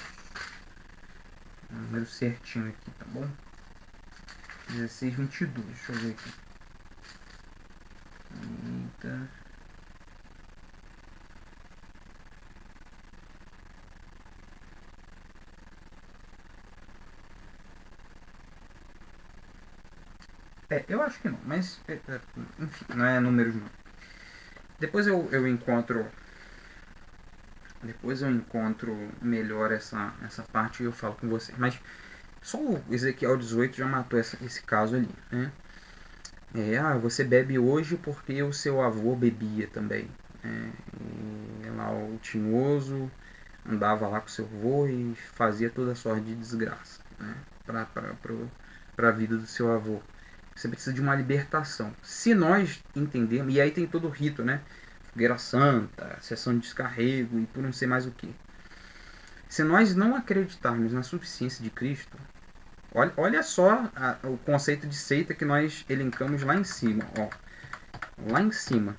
o número certinho aqui, tá bom? 16, 22, deixa eu ver aqui. Eita. Eu acho que não, mas enfim, não é números não. Depois eu encontro melhor essa parte e eu falo com vocês. Mas só o Ezequiel 18 já matou esse caso ali, né? Você bebe hoje porque o seu avô bebia também. E lá o tinhoso andava lá com seu avô e fazia toda sorte de desgraça, né? Para a vida do seu avô. Você precisa de uma libertação. Se nós entendemos, e aí tem todo o rito, né? Fogueira Santa, sessão de descarrego e por não sei mais o que. Se nós não acreditarmos na suficiência de Cristo, olha só o conceito de seita que nós elencamos lá em cima. Lá em cima.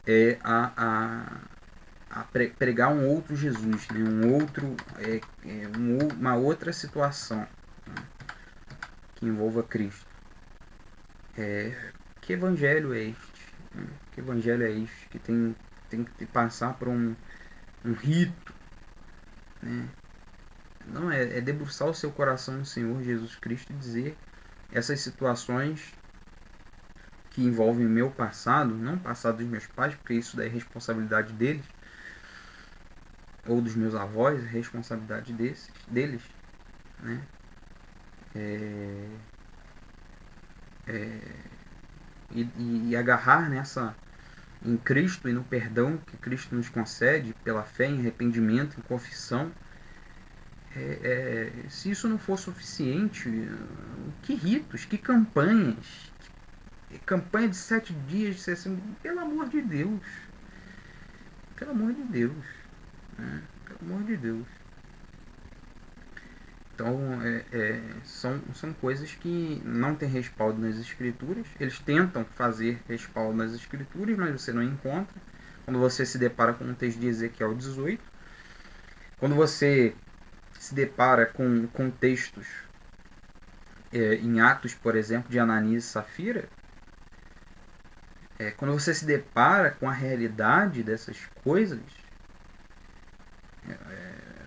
É pregar um outro Jesus, né? Uma outra situação, né, que envolva Cristo. Que evangelho é este? Né? Que evangelho é este que tem que passar por um rito, né? Não, é debruçar o seu coração no Senhor Jesus Cristo e dizer essas situações que envolvem o meu passado, não o passado dos meus pais, porque isso daí é responsabilidade deles, ou dos meus avós, é responsabilidade deles, né? E agarrar nessa em Cristo e no perdão que Cristo nos concede pela fé, em arrependimento, em confissão. Se isso não for suficiente, que ritos, que campanhas, campanha de 7 dias, de 60, pelo amor de Deus, pelo amor de Deus, né? Pelo amor de Deus. Então, são coisas que não tem respaldo nas escrituras. Eles tentam fazer respaldo nas escrituras, mas você não encontra. Quando você se depara com o texto de Ezequiel 18, quando você se depara com textos em Atos, por exemplo, de Ananias e Safira, quando você se depara com a realidade dessas coisas,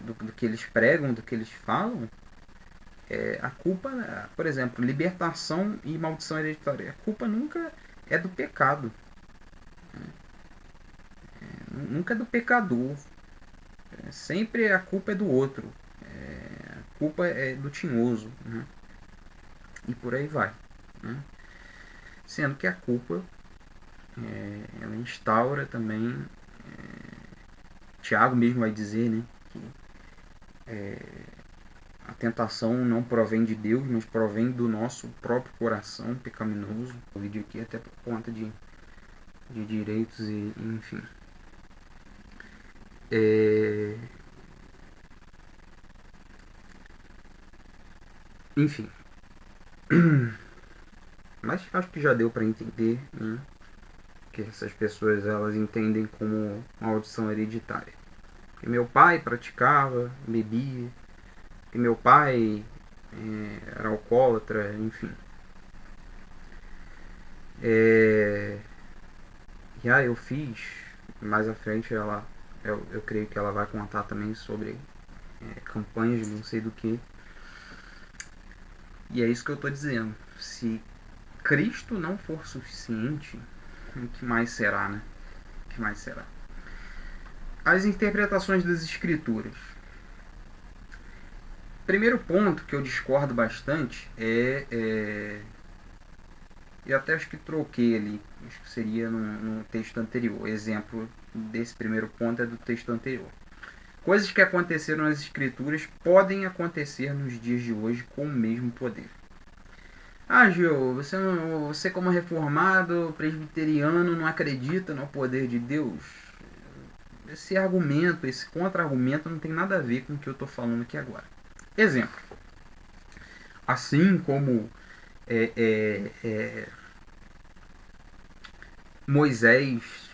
do que eles pregam, do que eles falam, a culpa, por exemplo, libertação e maldição hereditária, a culpa nunca é do pecado, nunca é do pecador, sempre a culpa é do outro, a culpa é do tinhoso, né? E por aí vai, né? Sendo que a culpa ela instaura também, Tiago mesmo vai dizer, né, que a tentação não provém de Deus, mas provém do nosso próprio coração pecaminoso. O vídeo aqui até por conta de direitos e enfim. Enfim. Mas acho que já deu para entender, né, que essas pessoas elas entendem como maldição hereditária. Que meu pai praticava, bebia, que meu pai era alcoólatra, enfim. E eu fiz, mais à frente eu creio que ela vai contar também sobre campanhas de não sei do que. E é isso que eu estou dizendo. Se Cristo não for suficiente, o que mais será, né? O que mais será? As interpretações das escrituras. Primeiro ponto que eu discordo bastante eu até acho que troquei ali, acho que seria no texto anterior. Exemplo desse primeiro ponto é do texto anterior. Coisas que aconteceram nas escrituras podem acontecer nos dias de hoje com o mesmo poder. Gil, você como reformado, presbiteriano, não acredita no poder de Deus? Esse argumento, esse contra-argumento não tem nada a ver com o que eu estou falando aqui agora. Exemplo. Assim como Moisés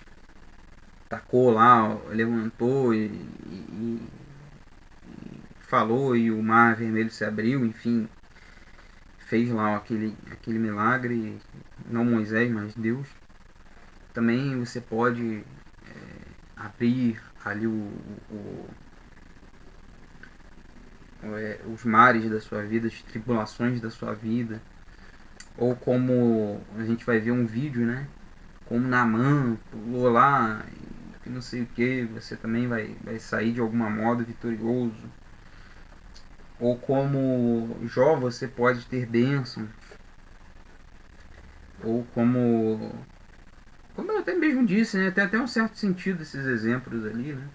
tacou lá, levantou e falou e o mar vermelho se abriu, enfim, fez lá aquele milagre, não Moisés, mas Deus. Também você pode abrir ali os mares da sua vida, as tribulações da sua vida. Ou como a gente vai ver um vídeo, né? Como Naamã pulou lá e não sei o que, você também vai sair de alguma modo vitorioso. Ou como Jó, você pode ter bênçãos. Ou como eu até mesmo disse, né? Tem até um certo sentido esses exemplos ali, né?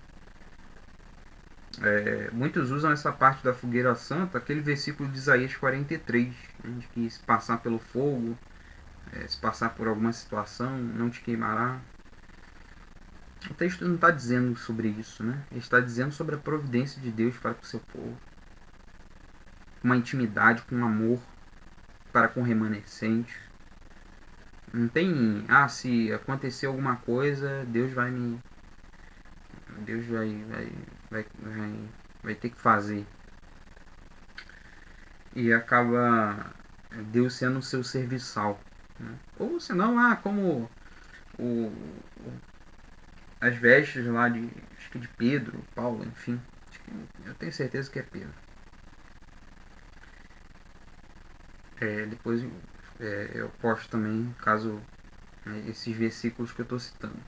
Muitos usam essa parte da fogueira santa, aquele versículo de Isaías 43, né, de que se passar pelo fogo, se passar por alguma situação, não te queimará. O texto não está dizendo sobre isso, né? Ele está dizendo sobre a providência de Deus para com o seu povo. Uma intimidade, com um amor para com o remanescente. Não tem, se acontecer alguma coisa, Deus vai me... Deus vai ter que fazer. E acaba Deus sendo o seu serviçal, né? Ou senão, como o, as vestes lá acho que de Pedro, Paulo, enfim. Eu tenho certeza que é Pedro. Depois eu posto também, caso esses versículos que eu estou citando.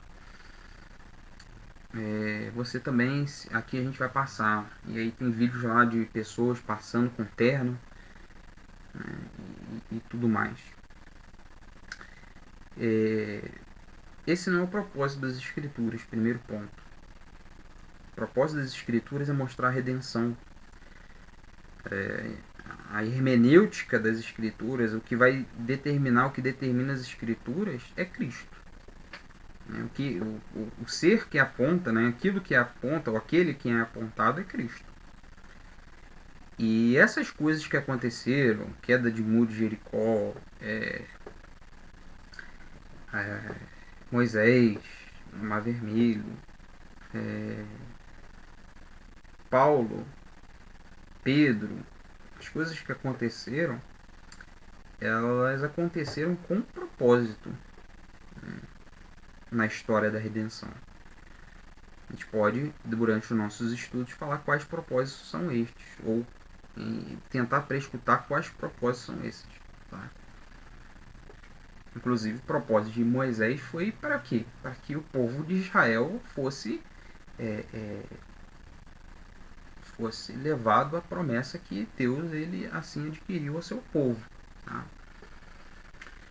Você também, aqui a gente vai passar, e aí tem vídeos lá de pessoas passando com terno, né, e tudo mais. Esse não é o propósito das Escrituras, primeiro ponto. O propósito das Escrituras é mostrar a redenção. A hermenêutica das Escrituras, o que vai determinar, o que determina as Escrituras é Cristo. O ser que aponta, né, aquilo que aponta, ou aquele que é apontado é Cristo. E essas coisas que aconteceram, queda de muro de Jericó, Moisés, Mar Vermelho, Paulo, Pedro, as coisas que aconteceram, elas aconteceram com propósito, né, na história da redenção. A gente pode, durante os nossos estudos, falar quais propósitos são estes, ou tentar prescrutar quais propósitos são esses. Tá? Inclusive, o propósito de Moisés foi para quê? Para que o povo de Israel fosse levado à promessa que Deus ele assim adquiriu ao seu povo. Tá?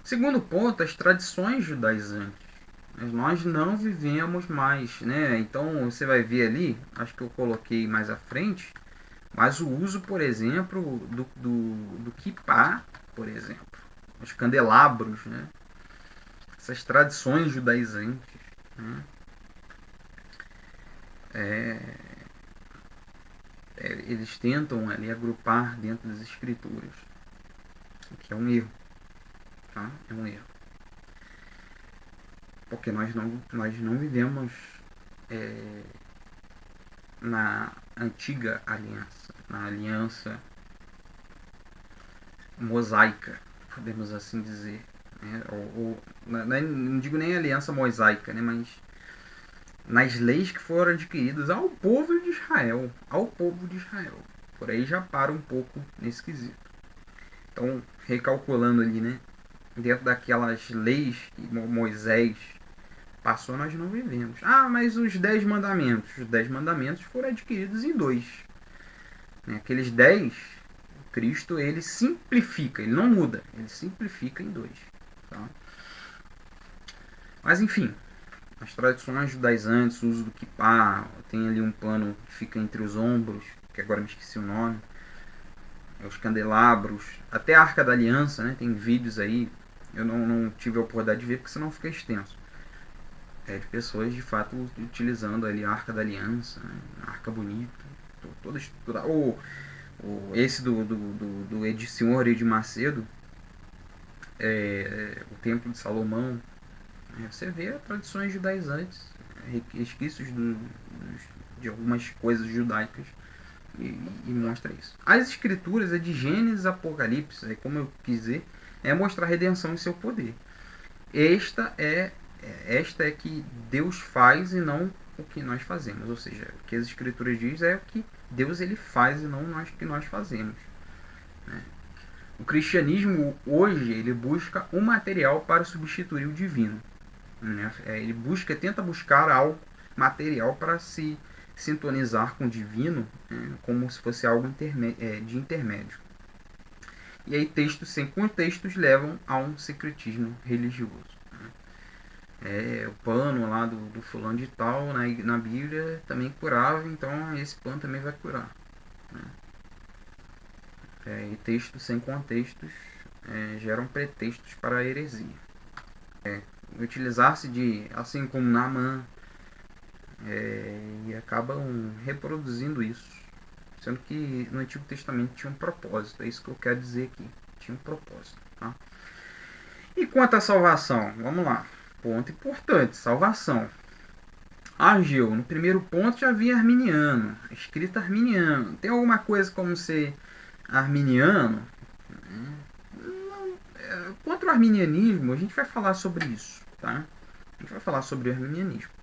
Segundo ponto, as tradições judaizantes. Nós não vivemos mais, né? Então você vai ver ali, acho que eu coloquei mais à frente, mas o uso, por exemplo, do kippah, por exemplo, os candelabros, né? Essas tradições judaizantes, né? Eles tentam ali agrupar dentro das escrituras, o que é um erro, tá? É um erro, porque nós não vivemos na antiga aliança, na aliança mosaica, podemos assim dizer, né? Não digo nem aliança mosaica, né? Mas nas leis que foram adquiridas ao povo de Israel, Por aí já para um pouco nesse quesito. Então, recalculando ali, né? Dentro daquelas leis que Moisés passou, nós não vivemos. Ah, mas os 10 mandamentos. Os 10 mandamentos foram adquiridos em 2. Aqueles 10, Cristo, ele simplifica, ele não muda, ele simplifica em 2. Tá? Mas, enfim, as tradições judaizantes, o uso do kippah, tem ali um pano que fica entre os ombros, que agora me esqueci o nome, os candelabros, até a Arca da Aliança, né? Tem vídeos aí, eu não tive a oportunidade de ver porque senão fica extenso. De pessoas de fato utilizando ali a Arca da Aliança, né? A arca bonita, toda estrutura. Esse do senhor Edir Macedo, o Templo de Salomão, você vê tradições judaizantes, resquícios de algumas coisas judaicas, e mostra isso. As escrituras é de Gênesis a Apocalipse, como eu quis dizer, é mostrar a redenção em seu poder. Esta é que Deus faz e não o que nós fazemos. Ou seja, o que as escrituras dizem é o que Deus ele faz e não nós que nós fazemos. Né? O cristianismo hoje ele busca um material para substituir o divino. Né? Ele tenta buscar algo material para se sintonizar com o divino, né? Como se fosse algo de intermédio. E aí textos sem contextos levam a um secretismo religioso. O pano lá do fulano de tal na Bíblia também curava, então esse pano também vai curar. Né? E textos sem contextos geram pretextos para a heresia. Utilizar-se de, assim como Naamã, e acabam reproduzindo isso, sendo que no Antigo Testamento tinha um propósito. É isso que eu quero dizer aqui, tinha um propósito. Tá? E quanto à salvação, vamos lá, ponto importante, salvação. Ageu, no primeiro ponto já havia arminiano, escrita arminiano. Tem alguma coisa como ser arminiano? Contra o arminianismo, a gente vai falar sobre isso, tá? A gente vai falar sobre o arminianismo.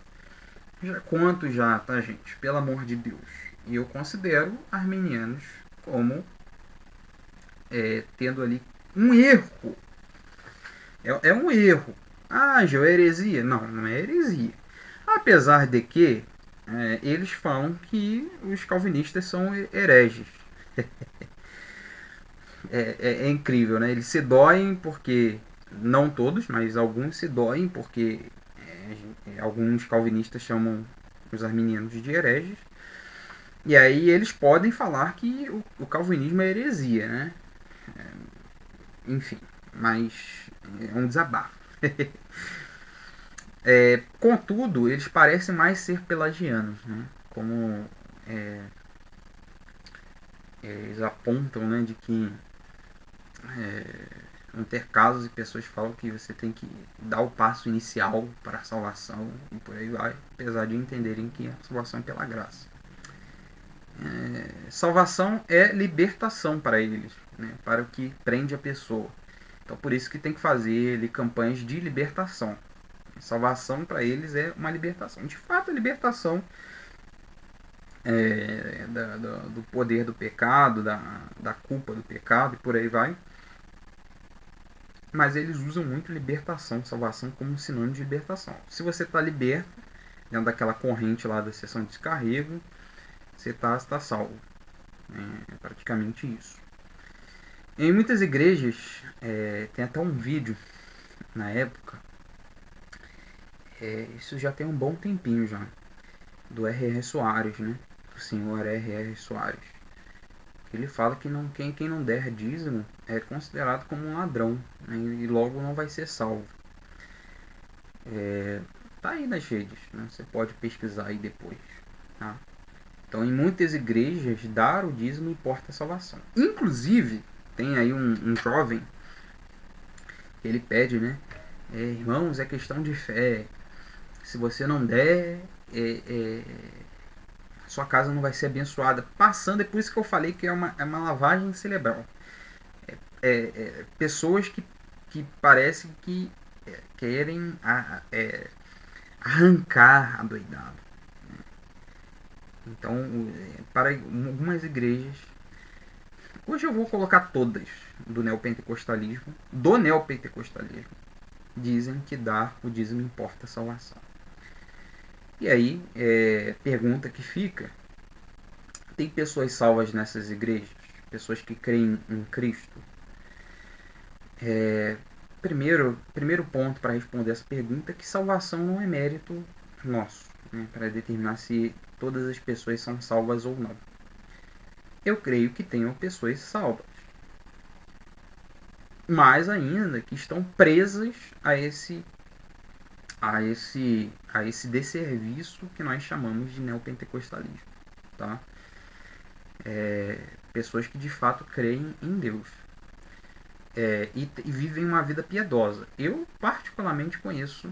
Quanto já, tá, gente? Pelo amor de Deus. E eu considero arminianos como tendo ali um erro. É um erro. Ah, Gil, é heresia? Não, não é heresia. Apesar de que eles falam que os calvinistas são hereges. É incrível, né? Eles se doem porque, não todos, mas alguns se doem porque alguns calvinistas chamam os arminianos de hereges. E aí eles podem falar que o calvinismo é heresia, né? Enfim, mas é um desabafo. Contudo, eles parecem mais ser pelagianos, né? Como eles apontam, né, de que vão ter casos e pessoas falam que você tem que dar o passo inicial para a salvação e por aí vai, apesar de entenderem que a salvação é pela graça. Salvação é libertação para eles, né, para o que prende a pessoa. Então por isso que tem que fazer ali, campanhas de libertação. Salvação para eles é uma libertação. De fato, a libertação do poder do pecado, da culpa do pecado e por aí vai. Mas eles usam muito libertação, salvação como um sinônimo de libertação. Se você está liberto, dentro daquela corrente lá da seção de descarrego, você está salvo. É praticamente isso. Em muitas igrejas, tem até um vídeo na época, isso já tem um bom tempinho já, do R.R. Soares, né? Do senhor R.R. Soares. Ele fala que quem não der dízimo é considerado como um ladrão, né? E logo não vai ser salvo. Tá aí nas redes, né? Você pode pesquisar aí depois. Tá? Então, em muitas igrejas, dar o dízimo importa a salvação. Inclusive, tem aí um jovem que ele pede, né? Irmãos, é questão de fé. Se você não der, sua casa não vai ser abençoada. Passando, é por isso que eu falei que é uma lavagem cerebral. Pessoas que parecem que querem arrancar a doidada. Então, para algumas igrejas, hoje eu vou colocar todas do neopentecostalismo, dizem que dar o dízimo importa a salvação. E aí, pergunta que fica, tem pessoas salvas nessas igrejas? Pessoas que creem em Cristo? Primeiro ponto para responder essa pergunta é que salvação não é mérito nosso, né, para determinar se todas as pessoas são salvas ou não. Eu creio que tenham pessoas salvas, mais ainda que estão presas a esse desserviço que nós chamamos de neopentecostalismo, tá? Pessoas que de fato creem em Deus. E vivem uma vida piedosa. Eu particularmente conheço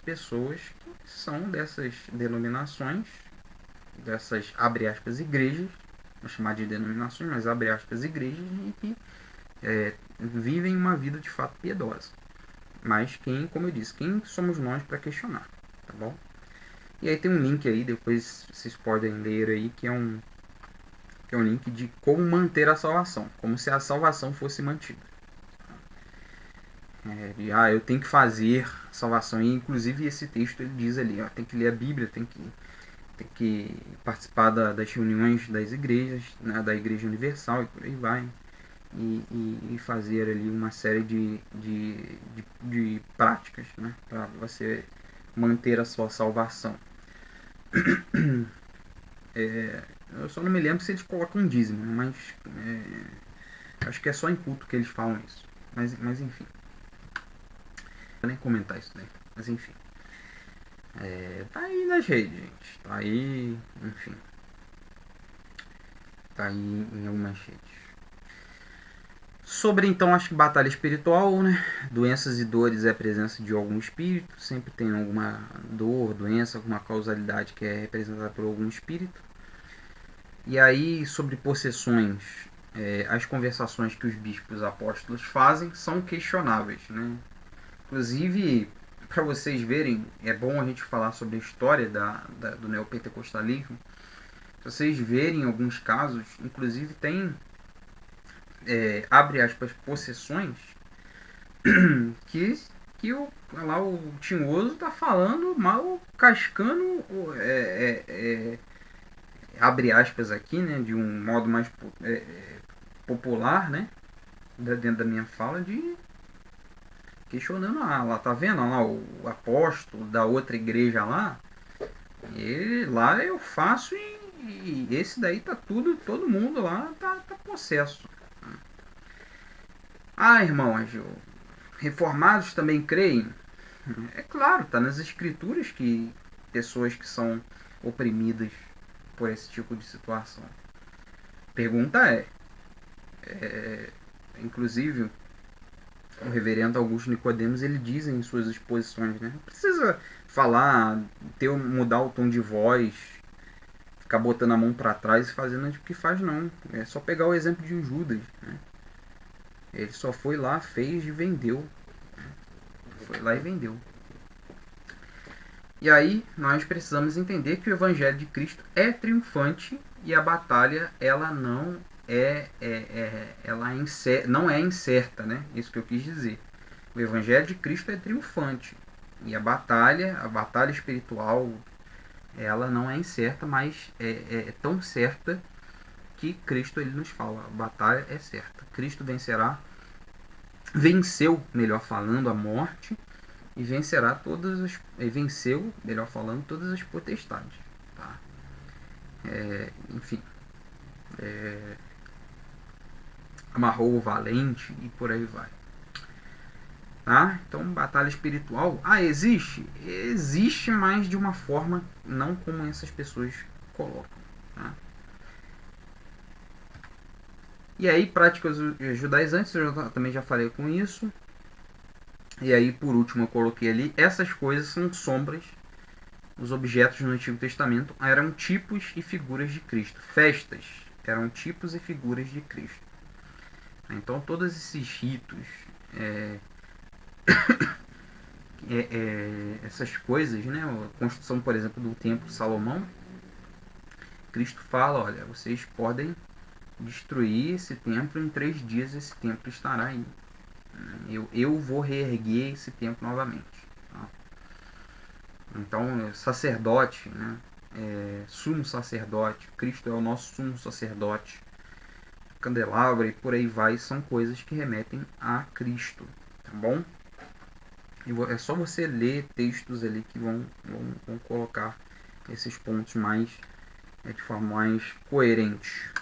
pessoas que são dessas denominações, dessas, abre aspas, igrejas, vou chamar de denominações, mas abre aspas, igrejas, e que vivem uma vida de fato piedosa. Mas como eu disse, quem somos nós para questionar, tá bom? E aí tem um link aí, depois vocês podem ler aí, que é um link de como manter a salvação, como se a salvação fosse mantida. Eu tenho que fazer salvação, e inclusive esse texto ele diz ali, tem que ler a Bíblia, tem que participar das reuniões das igrejas, né, da Igreja Universal e por aí vai, e fazer ali uma série de práticas, né, para você manter a sua salvação. Eu só não me lembro se eles colocam dízimo, mas acho que é só em culto que eles falam isso. Mas enfim. Não vou nem comentar isso daí. Mas enfim. Tá aí nas redes, gente. Tá aí, enfim. Tá aí em algumas redes. Sobre então, acho que batalha espiritual, né? Doenças e dores é a presença de algum espírito. Sempre tem alguma dor, doença, alguma causalidade que é representada por algum espírito. E aí, sobre possessões, as conversações que os bispos apóstolos fazem são questionáveis, né? Inclusive, para vocês verem, é bom a gente falar sobre a história do neopentecostalismo. Se vocês verem alguns casos, inclusive tem, abre aspas, possessões que aqui lá o Tinhoso tá falando mal, cascando, abre aspas aqui, né, de um modo mais popular, né, dentro da minha fala, de questionando, lá tá vendo lá o apóstolo da outra igreja lá, ele, lá eu faço e esse daí tá tudo, todo mundo lá tá possesso. Ah, irmão, reformados também creem? É claro, tá nas escrituras que pessoas que são oprimidas por esse tipo de situação. Pergunta inclusive, o reverendo Augusto Nicodemos, ele diz em suas exposições, né? Não precisa falar, mudar o tom de voz, ficar botando a mão para trás e fazendo o que faz, não. É só pegar o exemplo de Judas, né? Ele só foi lá, fez e vendeu. Foi lá e vendeu. E aí nós precisamos entender que o Evangelho de Cristo é triunfante e a batalha ela não não é incerta, né? Isso que eu quis dizer. O Evangelho de Cristo é triunfante e a batalha espiritual, ela não é incerta, mas é tão certa que Cristo ele nos fala, a batalha é certa. Cristo venceu, melhor falando, a morte e venceu, melhor falando, todas as potestades, tá? Enfim, amarrou o valente e por aí vai, tá? Então, batalha espiritual, existe, mas de uma forma não como essas pessoas colocam, tá? E aí, práticas judaizantes, eu também já falei com isso. E aí, por último, eu coloquei ali, essas coisas são sombras. Os objetos no Antigo Testamento eram tipos e figuras de Cristo. Festas eram tipos e figuras de Cristo. Então, todos esses ritos, essas coisas, né? A construção, por exemplo, do Templo de Salomão, Cristo fala, olha, vocês podem destruir esse templo, em 3 dias esse templo estará aí. Eu vou reerguer esse templo novamente. Tá? Então, sacerdote, né? Sumo sacerdote, Cristo é o nosso sumo sacerdote, candelabro e por aí vai, são coisas que remetem a Cristo, tá bom? É só você ler textos ali que vão colocar esses pontos mais de forma mais coerente.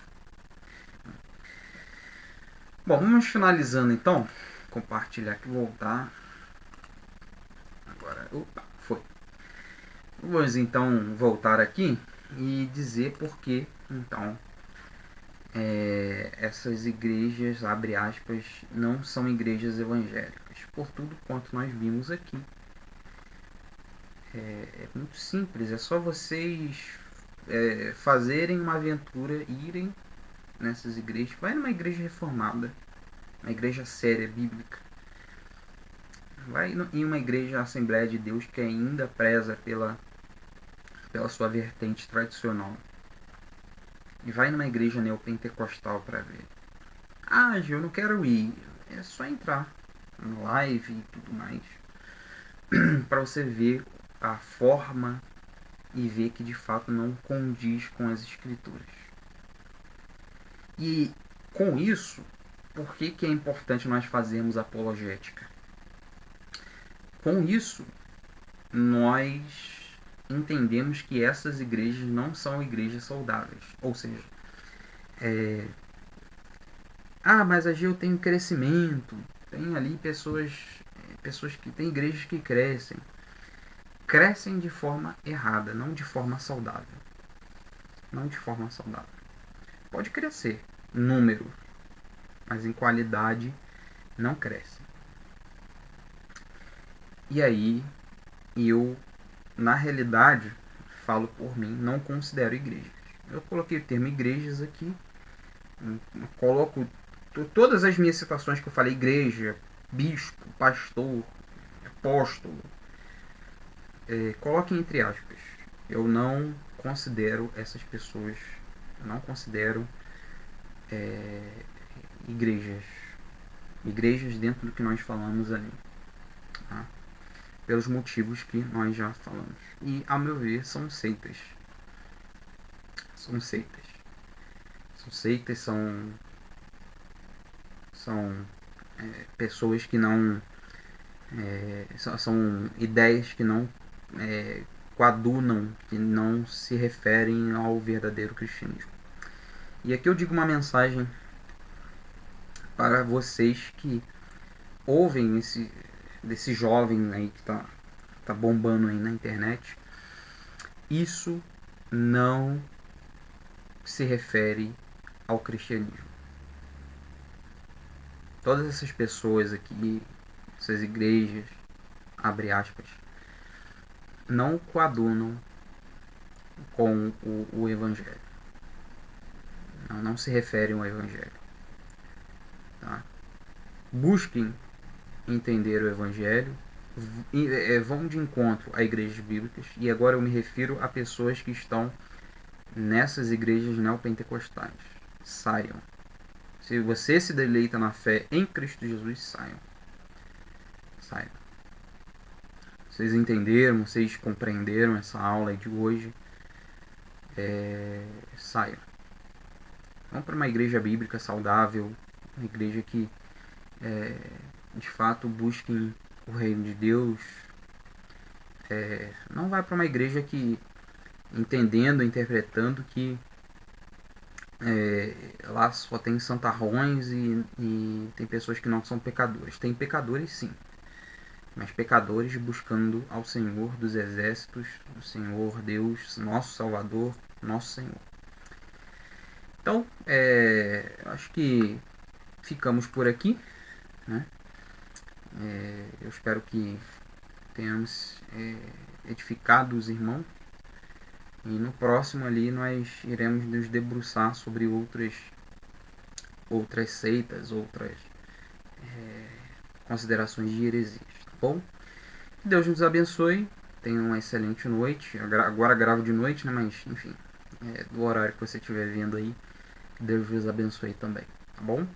Bom, vamos finalizando então. Compartilhar aqui, voltar. Agora, opa, foi. Vamos então voltar aqui e dizer por que então essas igrejas, abre aspas, não são igrejas evangélicas. Por tudo quanto nós vimos aqui. É muito simples, é só vocês fazerem uma aventura, irem nessas igrejas. Vai numa igreja reformada, uma igreja séria, bíblica. Vai em uma igreja Assembleia de Deus que ainda preza pela sua vertente tradicional. E vai numa igreja neopentecostal para ver. Ah, Gil, eu não quero ir. É só entrar no live e tudo mais. Para você ver a forma e ver que de fato não condiz com as escrituras. E com isso, por que é importante nós fazermos apologética? Com isso, nós entendemos que essas igrejas não são igrejas saudáveis. Ou seja, mas a eu tem crescimento, tem ali pessoas que têm igrejas que crescem de forma errada, não de forma saudável. Não de forma saudável. Pode crescer em número, mas em qualidade não cresce. E aí, eu, na realidade, falo por mim, não considero igrejas. Eu coloquei o termo igrejas aqui, coloco todas as minhas citações que eu falei, igreja, bispo, pastor, apóstolo, coloquem entre aspas. Eu não considero essas pessoas, não considero igrejas dentro do que nós falamos ali. tá? Pelos motivos que nós já falamos. E, ao meu ver, são seitas. São seitas. São seitas, são pessoas que não... são ideias que não coadunam, que não se referem ao verdadeiro cristianismo. E aqui eu digo uma mensagem para vocês que ouvem desse jovem aí que tá bombando aí na internet. Isso não se refere ao cristianismo. Todas essas pessoas aqui, essas igrejas, abre aspas, não coadunam com o evangelho. Não se referem ao evangelho. Tá? Busquem entender o evangelho, vão de encontro a igrejas bíblicas, e agora eu me refiro a pessoas que estão nessas igrejas neopentecostais. Saiam. Se você se deleita na fé em Cristo Jesus, saiam. Saiam. Vocês entenderam, vocês compreenderam essa aula de hoje? Saiam. Vão para uma igreja bíblica saudável, uma igreja que de fato busquem o reino de Deus. Não vai para uma igreja que, entendendo, interpretando que lá só tem santarrões e tem pessoas que não são pecadores. Tem pecadores sim, mas pecadores buscando ao Senhor dos exércitos, o Senhor Deus, nosso Salvador, nosso Senhor. Então, acho que ficamos por aqui, né? Eu espero que tenhamos edificado os irmãos, e no próximo ali nós iremos nos debruçar sobre outras seitas, outras considerações de heresias, tá bom? Que Deus nos abençoe, tenha uma excelente noite. Agora gravo de noite, né? Mas enfim, do horário que você estiver vendo aí, que Deus vos abençoe também, tá bom?